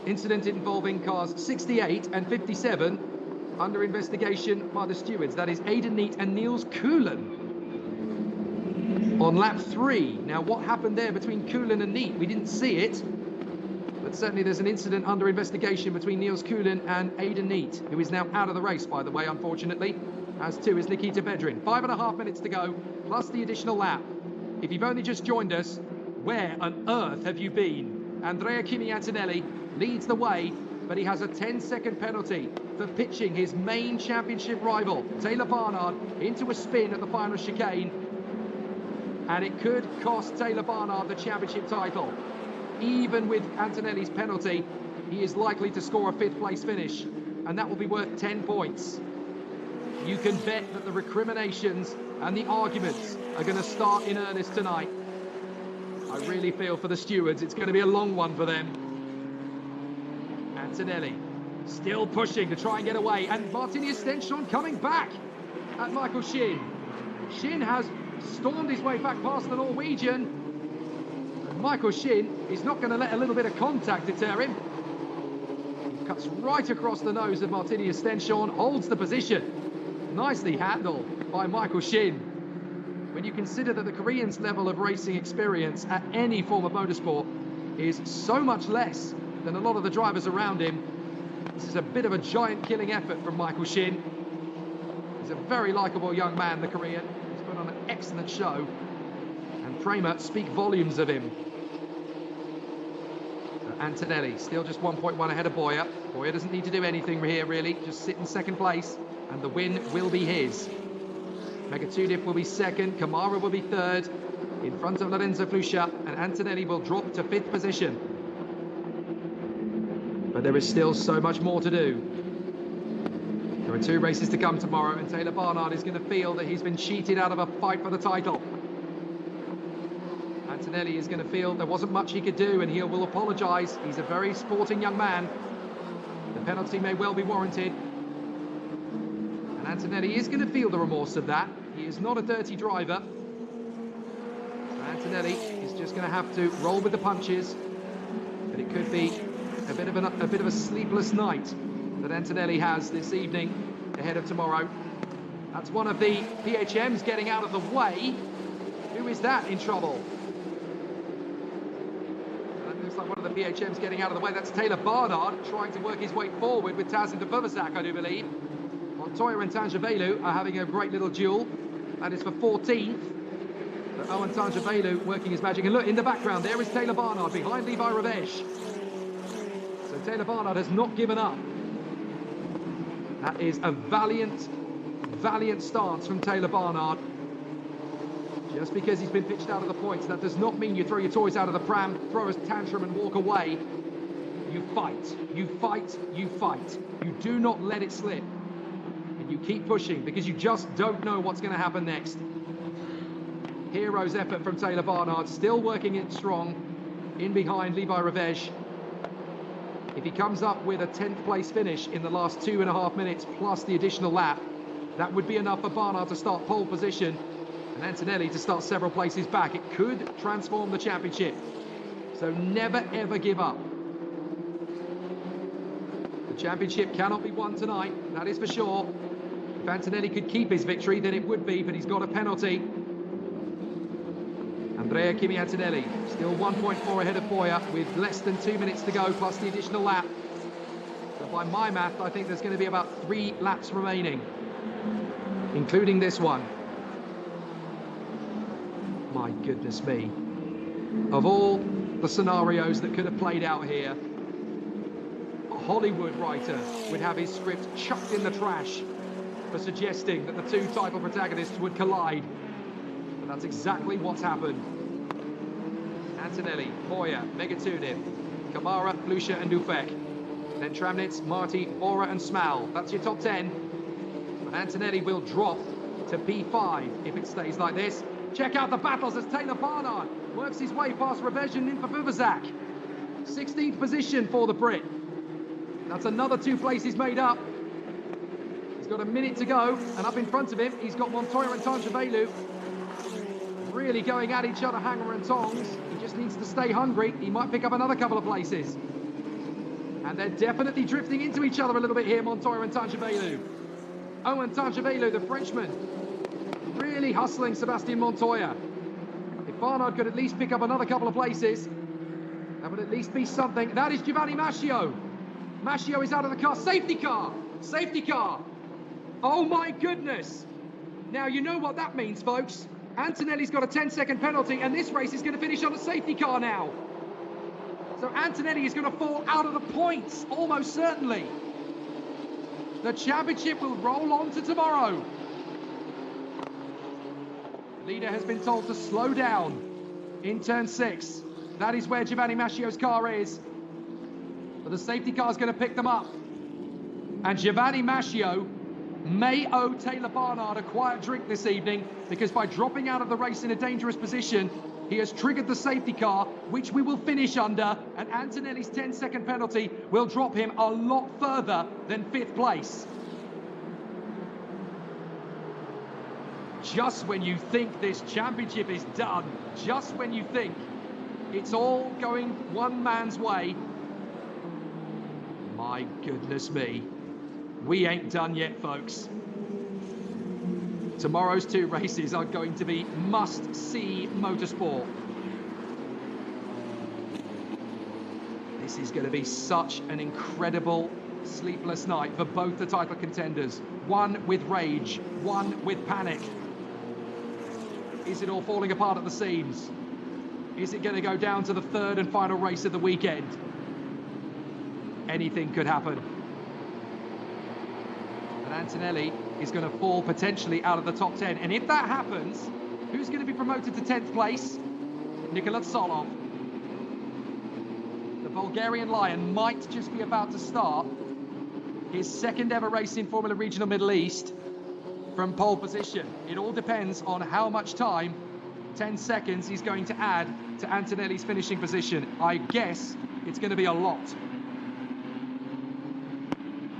Incident involving cars 68 and 57 under investigation by the stewards. That is Aidan Neat and Niels Kuhlen on lap 3. Now, what happened there between Kuhlen and Neat? We didn't see it, but certainly there's an incident under investigation between Niels Kuhlen and Aidan Neat, who is now out of the race, by the way, unfortunately, as too is Nikita Vedrin. 5.5 minutes to go, plus the additional lap. If you've only just joined us, where on earth have you been? Andrea Kimi Antonelli leads the way, but he has a 10-second penalty for pitching his main championship rival, Taylor Barnard, into a spin at the final chicane. And it could cost Taylor Barnard the championship title. Even with Antonelli's penalty, he is likely to score a 5th place finish, and that will be worth 10 points. You can bet that the recriminations and the arguments are going to start in earnest tonight. I really feel for the stewards, it's going to be a long one for them. Antonelli still pushing to try and get away, and Martini Stenson coming back at Michael Shin. Shin has stormed his way back past the Norwegian. Michael Shin is not going to let a little bit of contact deter him. He cuts right across the nose of Martini Stenson, holds the position. Nicely handled by Michael Shin. When you consider that the Korean's level of racing experience at any form of motorsport is so much less than a lot of the drivers around him, this is a bit of a giant killing effort from Michael Shin. He's a very likeable young man, the Korean. He's put on an excellent show, and Prema speak volumes of him. Antonelli still just 1.1 ahead of Boyer. Boyer doesn't need to do anything here, really. Just sit in 2nd place, and the win will be his. Megatudif will be 2nd, Kamara will be 3rd, in front of Lorenzo Flusha, and Antonelli will drop to 5th position. But there is still so much more to do. There are 2 races to come tomorrow, and Taylor Barnard is going to feel that he's been cheated out of a fight for the title. Antonelli is going to feel there wasn't much he could do, and he will apologise. He's a very sporting young man. The penalty may well be warranted. And Antonelli is going to feel the remorse of that. He is not a dirty driver. So Antonelli is just going to have to roll with the punches. But it could be a bit of a sleepless night that Antonelli has this evening ahead of tomorrow. That's one of the PHMs getting out of the way. Who is that in trouble? Looks like one of the PHMs getting out of the way. That's Taylor Barnard trying to work his way forward with Tazin Dubovazak, I do believe. Montoya and Tangevelu are having a great little duel. That is for 14th. But Owen Tangevelu working his magic. And look, in the background, there is Taylor Barnard behind Levi Ravesh. So Taylor Barnard has not given up. That is a valiant stance from Taylor Barnard. Just because he's been pitched out of the points, that does not mean you throw your toys out of the pram, throw a tantrum and walk away. You fight, you fight, you fight. You do not let it slip. And you keep pushing because you just don't know what's going to happen next. Hero's effort from Taylor Barnard, still working it strong in behind Levi Ravesh. If he comes up with a 10th place finish in the last 2.5 minutes plus the additional lap, that would be enough for Barnard to start pole position and Antonelli to start several places back. It could transform the championship. So never ever give up. The championship cannot be won tonight, that is for sure. If Antonelli could keep his victory, then it would be, but he's got a penalty. Andrea Kimi Antonelli still 1.4 ahead of Boyer with less than 2 minutes to go plus the additional lap. So by my math, I think there's going to be about 3 laps remaining, including this one. My goodness me. Of all the scenarios that could have played out here, a Hollywood writer would have his script chucked in the trash for suggesting that the 2 title protagonists would collide. But that's exactly what's happened. Antonelli, Boyer, Megatudin, Kamara, Flusha and Dufek. Then Tramnitz, Marti, Bora and Smal. That's your top 10. But Antonelli will drop to P5 if it stays like this. Check out the battles as Taylor Barnard works his way past Ravesh and Ninfavuvazak. 16th position for the Brit. That's another 2 places made up. He's got a minute to go, and up in front of him, he's got Montoya and Tangevelu really going at each other, hanger and tongs. He just needs to stay hungry. He might pick up another couple of places. And they're definitely drifting into each other a little bit here, Montoya and Tangevelu. Owen Tangevelu, the Frenchman, really hustling Sebastian Montoya. If Barnard could at least pick up another couple of places, That would at least be something. That is Giovanni Mascio. Mascio is out of the car. Safety car! Safety car! Oh my goodness! Now you know what that means, folks. Antonelli's got a 10-second penalty, and this race is going to finish on a safety car now. So Antonelli is going to fall out of the points, almost certainly. The championship will roll on to tomorrow. The leader has been told to slow down in turn 6. That is where Giovanni Mascio's car is. But the safety car is going to pick them up. And Giovanni Mascio may owe Taylor Barnard a quiet drink this evening, because by dropping out of the race in a dangerous position, he has triggered the safety car, which we will finish under, and Antonelli's 10-second penalty will drop him a lot further than 5th place. Just when you think this championship is done, just when you think it's all going one man's way, my goodness me, we ain't done yet, folks. Tomorrow's 2 races are going to be must-see motorsport. This is going to be such an incredible sleepless night for both the title contenders. One with rage, one with panic. Is it all falling apart at the seams? Is it going to go down to the 3rd and final race of the weekend? Anything could happen. And Antonelli is going to fall potentially out of the top 10. And if that happens, who's going to be promoted to 10th place? Nikola Tsolov. The Bulgarian Lion might just be about to start his 2nd ever race in Formula Regional Middle East from pole position. It all depends on how much time, 10 seconds, he's going to add to Antonelli's finishing position. I guess it's going to be a lot.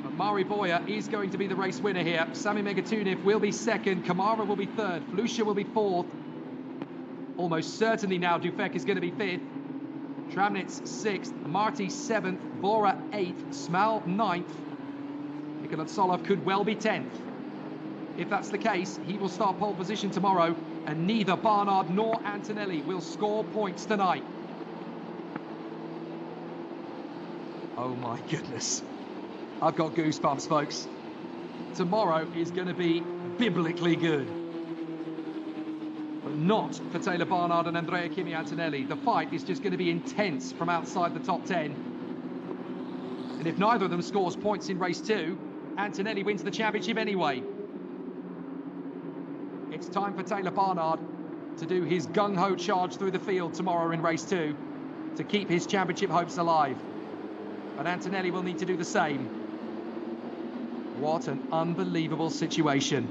But Mari Boya is going to be the race winner here. Sami Megatuniv will be 2nd, Kamara will be 3rd, Flusha will be 4th. Almost certainly now Dufek is going to be 5th. Tramnitz 6th, Marti 7th, Bora 8th, Smal 9th. Nikola Tsolov could well be 10th. If that's the case, he will start pole position tomorrow, and neither Barnard nor Antonelli will score points tonight. Oh my goodness. I've got goosebumps, folks. Tomorrow is going to be biblically good. But not for Taylor Barnard and Andrea Kimi Antonelli. The fight is just going to be intense from outside the top 10. And if neither of them scores points in race 2, Antonelli wins the championship anyway. It's time for Taylor Barnard to do his gung-ho charge through the field tomorrow in race 2 to keep his championship hopes alive. But Antonelli will need to do the same. What an unbelievable situation.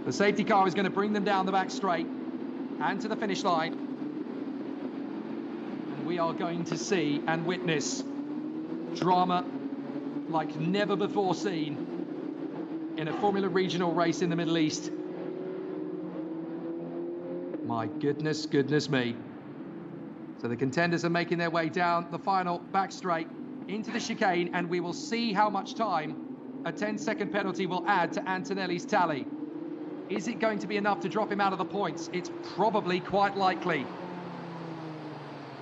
The safety car is going to bring them down the back straight and to the finish line. And we are going to see and witness drama like never before seen in a Formula Regional race in the Middle East. My goodness, goodness me. So the contenders are making their way down the final back straight into the chicane, and we will see how much time a 10-second penalty will add to Antonelli's tally. Is it going to be enough to drop him out of the points? It's probably quite likely.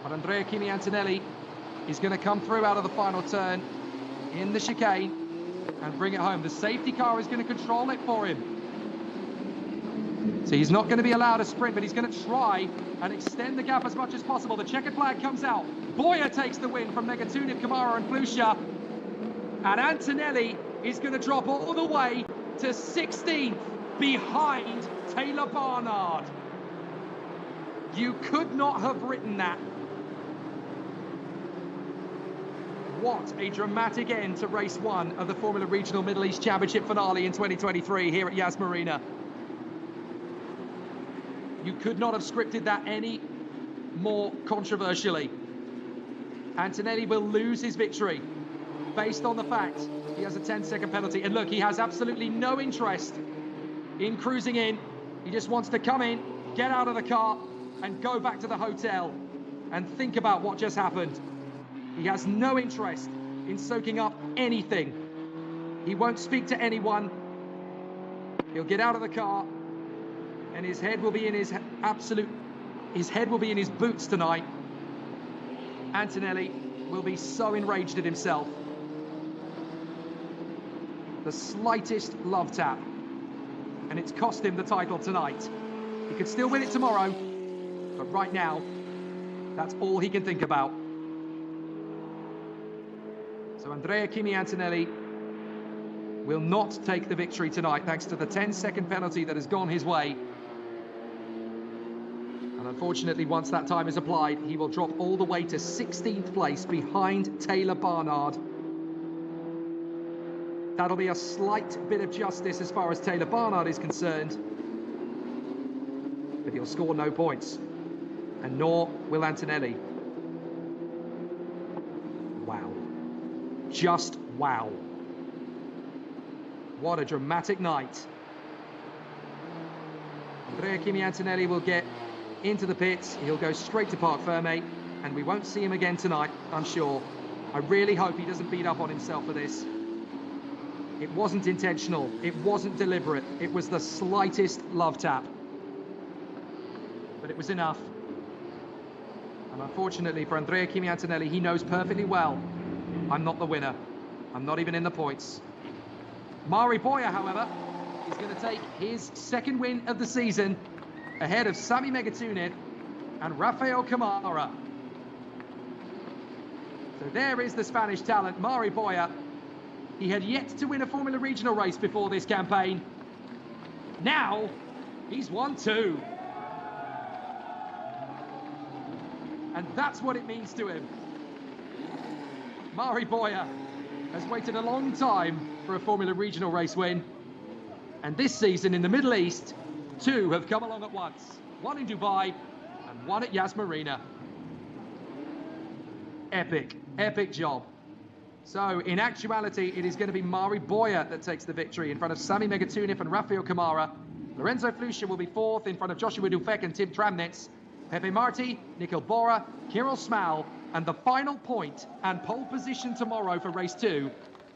But Andrea Kimi Antonelli is going to come through out of the final turn in the chicane and bring it home. The safety car is going to control it for him. So he's not going to be allowed a sprint, but he's going to try and extend the gap as much as possible. The checkered flag comes out. Boya takes the win from Megatuniv, Kamara and Flusha. And Antonelli is going to drop all the way to 16th behind Taylor Barnard. You could not have written that. What a dramatic end to race 1 of the Formula Regional Middle East Championship finale in 2023 here at Yas Marina. You could not have scripted that any more controversially. Antonelli will lose his victory based on the fact he has a 10-second penalty. And look, he has absolutely no interest in cruising in. He just wants to come in, get out of the car and go back to the hotel and think about what just happened. He has no interest in soaking up anything. He won't speak to anyone. He'll get out of the car and his head will be in his boots tonight. Antonelli will be so enraged at himself. The slightest love tap, and it's cost him the title tonight. He could still win it tomorrow, but right now, that's all he can think about. So Andrea Kimi Antonelli will not take the victory tonight, thanks to the 10-second penalty that has gone his way. And unfortunately, once that time is applied, he will drop all the way to 16th place behind Taylor Barnard. That'll be a slight bit of justice as far as Taylor Barnard is concerned. But he'll score no points. And nor will Antonelli. Wow. Just wow. What a dramatic night. Andrea Kimi Antonelli will get into the pits. He'll go straight to Parc Fermé, and we won't see him again tonight, I'm sure. I really hope he doesn't beat up on himself for this. It wasn't intentional, it wasn't deliberate, it was the slightest love tap. But it was enough. And unfortunately for Andrea Kimi Antonelli, he knows perfectly well, I'm not the winner. I'm not even in the points. Mari Boya, however, is going to take his second win of the season ahead of Sami Megatuniv and Rafael Camara. So there is the Spanish talent, Mari Boya. He had yet to win a Formula Regional race before this campaign. Now, he's won 2. And that's what it means to him. Mari Boya has waited a long time for a Formula Regional race win. And this season in the Middle East, 2 have come along at once. 1 in Dubai and 1 at Yas Marina. Epic, epic job. So, in actuality, it is going to be Mari Boya that takes the victory in front of Sami Megatuniv and Rafael Camara. Lorenzo Flusha will be 4th in front of Joshua Dufek and Tim Tramnitz. Pepe Marti, Nikhil Bora, Kirill Smal, and the final point and pole position tomorrow for race 2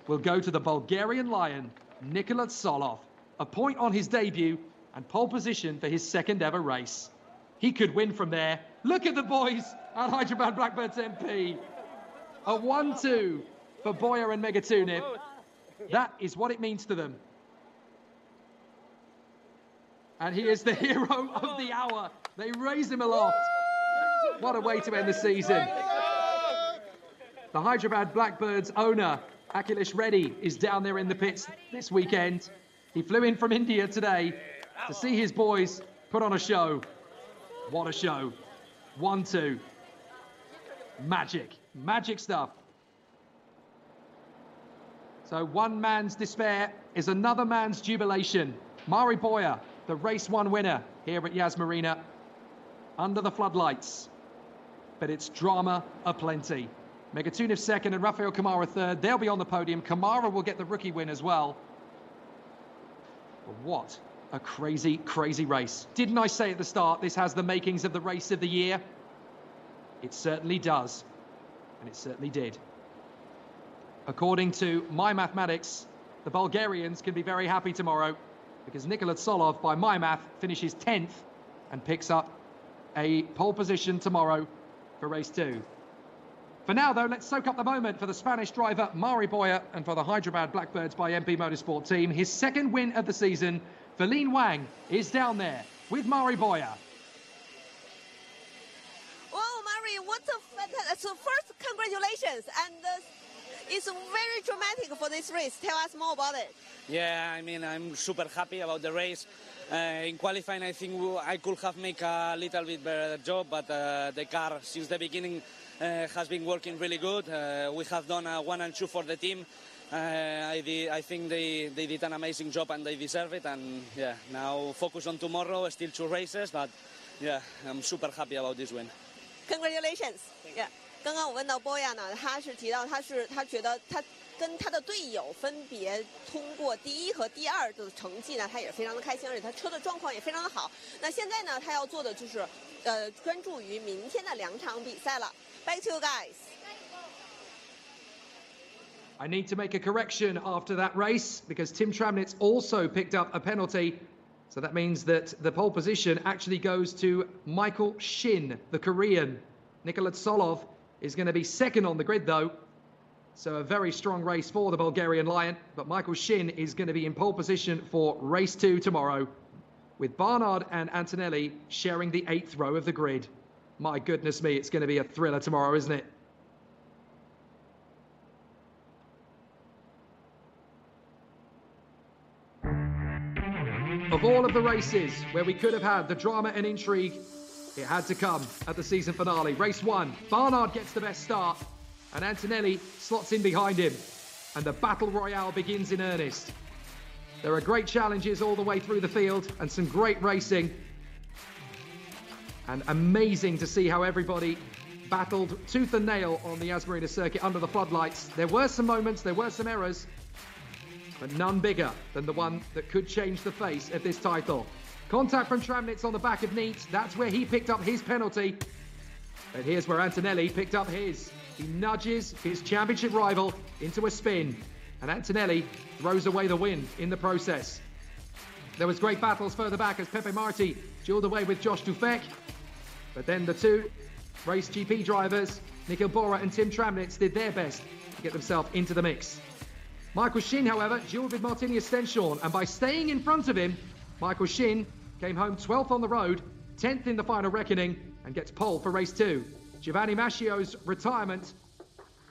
will go to the Bulgarian Lion, Nikola Tsolov. A point on his debut and pole position for his second ever race. He could win from there. Look at the boys at Hyderabad Blackbirds MP. A 1-2 for Boya and Megatuniv. That is what it means to them. And he is the hero of the hour. They raise him aloft. What a way to end the season. The Hyderabad Blackbirds owner, Akhilesh Reddy, is down there in the pits this weekend. He flew in from India today to see his boys put on a show. What a show. 1-2. Magic. Magic stuff. So one man's despair is another man's jubilation. Mari Boya, the race 1 winner here at Yas Marina, under the floodlights. But it's drama aplenty. Megatuniv 2nd and Rafael Camara 3rd. They'll be on the podium. Camara will get the rookie win as well. But what a crazy, crazy race. Didn't I say at the start this has the makings of the race of the year? It certainly does. And it certainly did. According to my mathematics, the Bulgarians can be very happy tomorrow because Nikola Tsolov, by my math, finishes 10th and picks up a pole position tomorrow for race 2. For now, though, let's soak up the moment for the Spanish driver Mari Boya and for the Hyderabad Blackbirds by MP Motorsport team. His second win of the season. Feline Wang is down there with Mari Boya. Well, Mari, what a fantastic... So first, congratulations. And it's very dramatic for this race. Tell us more about it. Yeah, I mean, I'm super happy about the race. In qualifying, I think I could have made a little bit better job, but the car, since the beginning, has been working really good. We have done a 1 and 2 for the team. I think they did an amazing job and they deserve it. And yeah, now focus on tomorrow, still 2 races, but yeah, I'm super happy about this win. Congratulations. Yeah. 刚刚我问到波亚呢，他是提到他觉得他跟他的队友分别通过第1和第2的成绩呢，他也非常的开心，而且他车的状况也非常的好。那现在呢，他要做的就是专注于明天的2场比赛了。Back to you guys. I need to make a correction after that race because Tim Tramnitz also picked up a penalty. So that means that the pole position actually goes to Michael Shin, the Korean. Nikola Tsolov is going to be second on the grid, though. So a very strong race for the Bulgarian Lion. But Michael Shin is going to be in pole position for race 2 tomorrow, with Barnard and Antonelli sharing the 8th row of the grid. My goodness me, it's going to be a thriller tomorrow, isn't it? Of all of the races where we could have had the drama and intrigue, it had to come at the season finale. Race 1, Barnard gets the best start, and Antonelli slots in behind him, and the battle royale begins in earnest. There are great challenges all the way through the field and some great racing, and amazing to see how everybody battled tooth and nail on the Yas Marina circuit under the floodlights. There were some moments, there were some errors, but none bigger than the one that could change the face of this title. Contact from Tramnitz on the back of Neat. That's where he picked up his penalty. And here's where Antonelli picked up his. He nudges his championship rival into a spin, and Antonelli throws away the win in the process. There was great battles further back as Pepe Marti duelled away with Josh Dufek, but then the two race GP drivers, Nikhil Bora and Tim Tramnitz, did their best to get themselves into the mix. Michael Shin, however, duelled with Martinius Stenshorn, and by staying in front of him, Michael Shin came home 12th on the road, 10th in the final reckoning, and gets pole for race 2. Giovanni Maschio's retirement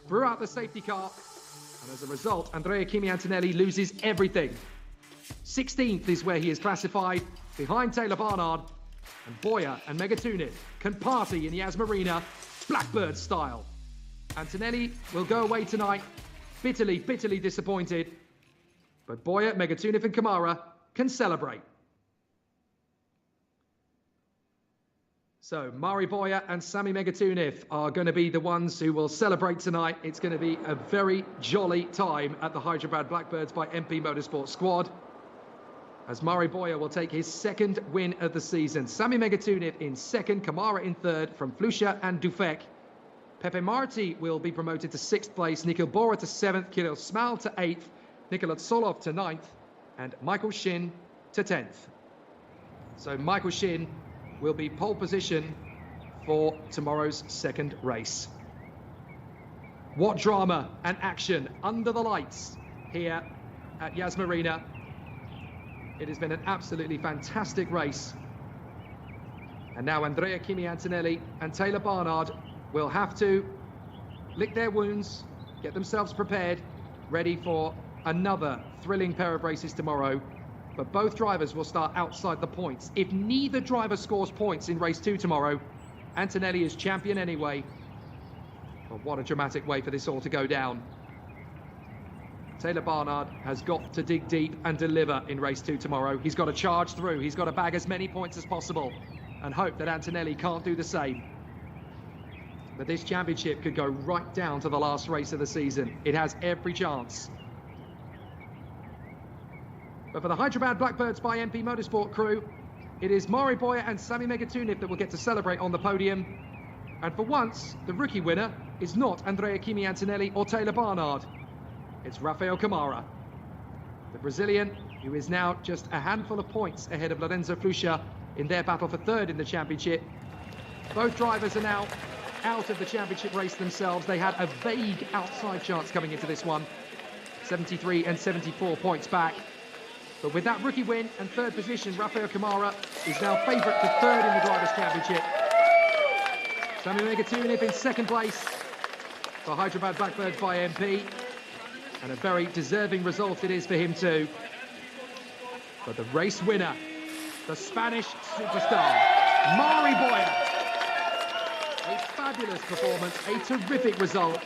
threw out the safety car, and as a result, Andrea Kimi Antonelli loses everything. 16th is where he is classified, behind Taylor Barnard, and Boyer and Megatuniv can party in Yas Marina, Blackbird style. Antonelli will go away tonight, bitterly, bitterly disappointed, but Boyer, Megatuniv and Kamara can celebrate. So Mari Boyer and Sami Megatuniv are going to be the ones who will celebrate tonight. It's going to be a very jolly time at the Hyderabad Blackbirds by MP Motorsport squad, as Mari Boyer will take his 2nd win of the season. Sami Megatuniv in 2nd, Kamara in 3rd from Flusha and Dufek. Pepe Marti will be promoted to 6th place, Nikhil Bora to 7th, Kirill Smal to 8th, Nikola Tsolov to 9th, and Michael Shin to 10th. So Michael Shin will be pole position for tomorrow's 2nd race. What drama and action under the lights here at Yas Marina. It has been an absolutely fantastic race. And now Andrea Kimi Antonelli and Taylor Barnard will have to lick their wounds, get themselves prepared, ready for another thrilling pair of races tomorrow. But both drivers will start outside the points. If neither driver scores points in race 2 tomorrow, Antonelli is champion anyway. But what a dramatic way for this all to go down. Taylor Barnard has got to dig deep and deliver in race 2 tomorrow. He's got to charge through. He's got to bag as many points as possible and hope that Antonelli can't do the same. But this championship could go right down to the last race of the season. It has every chance. But for the Hyderabad Blackbirds by MP Motorsport crew, it is Mari Boyer and Sami Megatuniv that will get to celebrate on the podium. And for once, the rookie winner is not Andrea Kimi Antonelli or Taylor Barnard. It's Rafael Kamara, the Brazilian, who is now just a handful of points ahead of Lorenzo Flusha in their battle for 3rd in the championship. Both drivers are now out of the championship race themselves. They had a vague outside chance coming into this one, 73 and 74 points back. But with that rookie win and 3rd position, Rafael Kamara is now favourite for 3rd in the Drivers' Championship. Sami Megatuniv in 2nd place for Hyderabad Blackbirds by MP. And a very deserving result it is for him too. But the race winner, the Spanish superstar, Mari Boyer. A fabulous performance, a terrific result,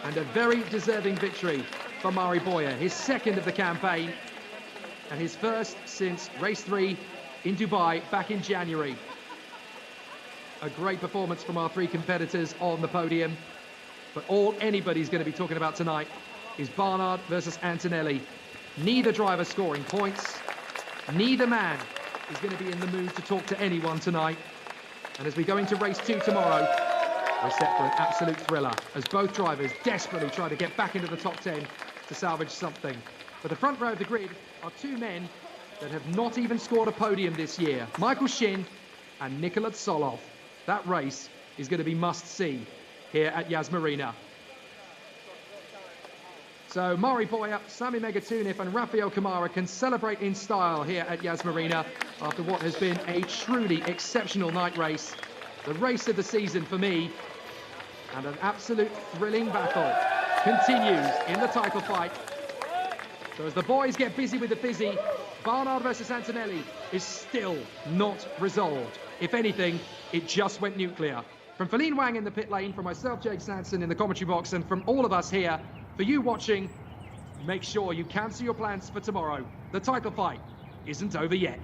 and a very deserving victory for Mari Boyer. His 2nd of the campaign, and his 1st since race 3 in Dubai back in January. A great performance from our 3 competitors on the podium, but all anybody's going to be talking about tonight is Barnard versus Antonelli. Neither driver scoring points, neither man is going to be in the mood to talk to anyone tonight. And as we go into race 2 tomorrow, we're set for an absolute thriller, as both drivers desperately try to get back into the top 10 to salvage something. But the front row of the grid are 2 men that have not even scored a podium this year, Michael Shin and Nikola Tsolov. That race is going to be must-see. here at Yas Marina. So Mari Boya, Sami Megatunif and Rafael Kamara can celebrate in style here at Yas Marina after what has been a truly exceptional night race. The race of the season for me, and an absolute thrilling battle continues in the title fight. So as the boys get busy with the busy, Barnard versus Antonelli is still not resolved. If anything, it just went nuclear. From Feline Wang in the pit lane, from myself, Jake Sanson, in the commentary box, and from all of us here, for you watching, make sure you cancel your plans for tomorrow. The title fight isn't over yet.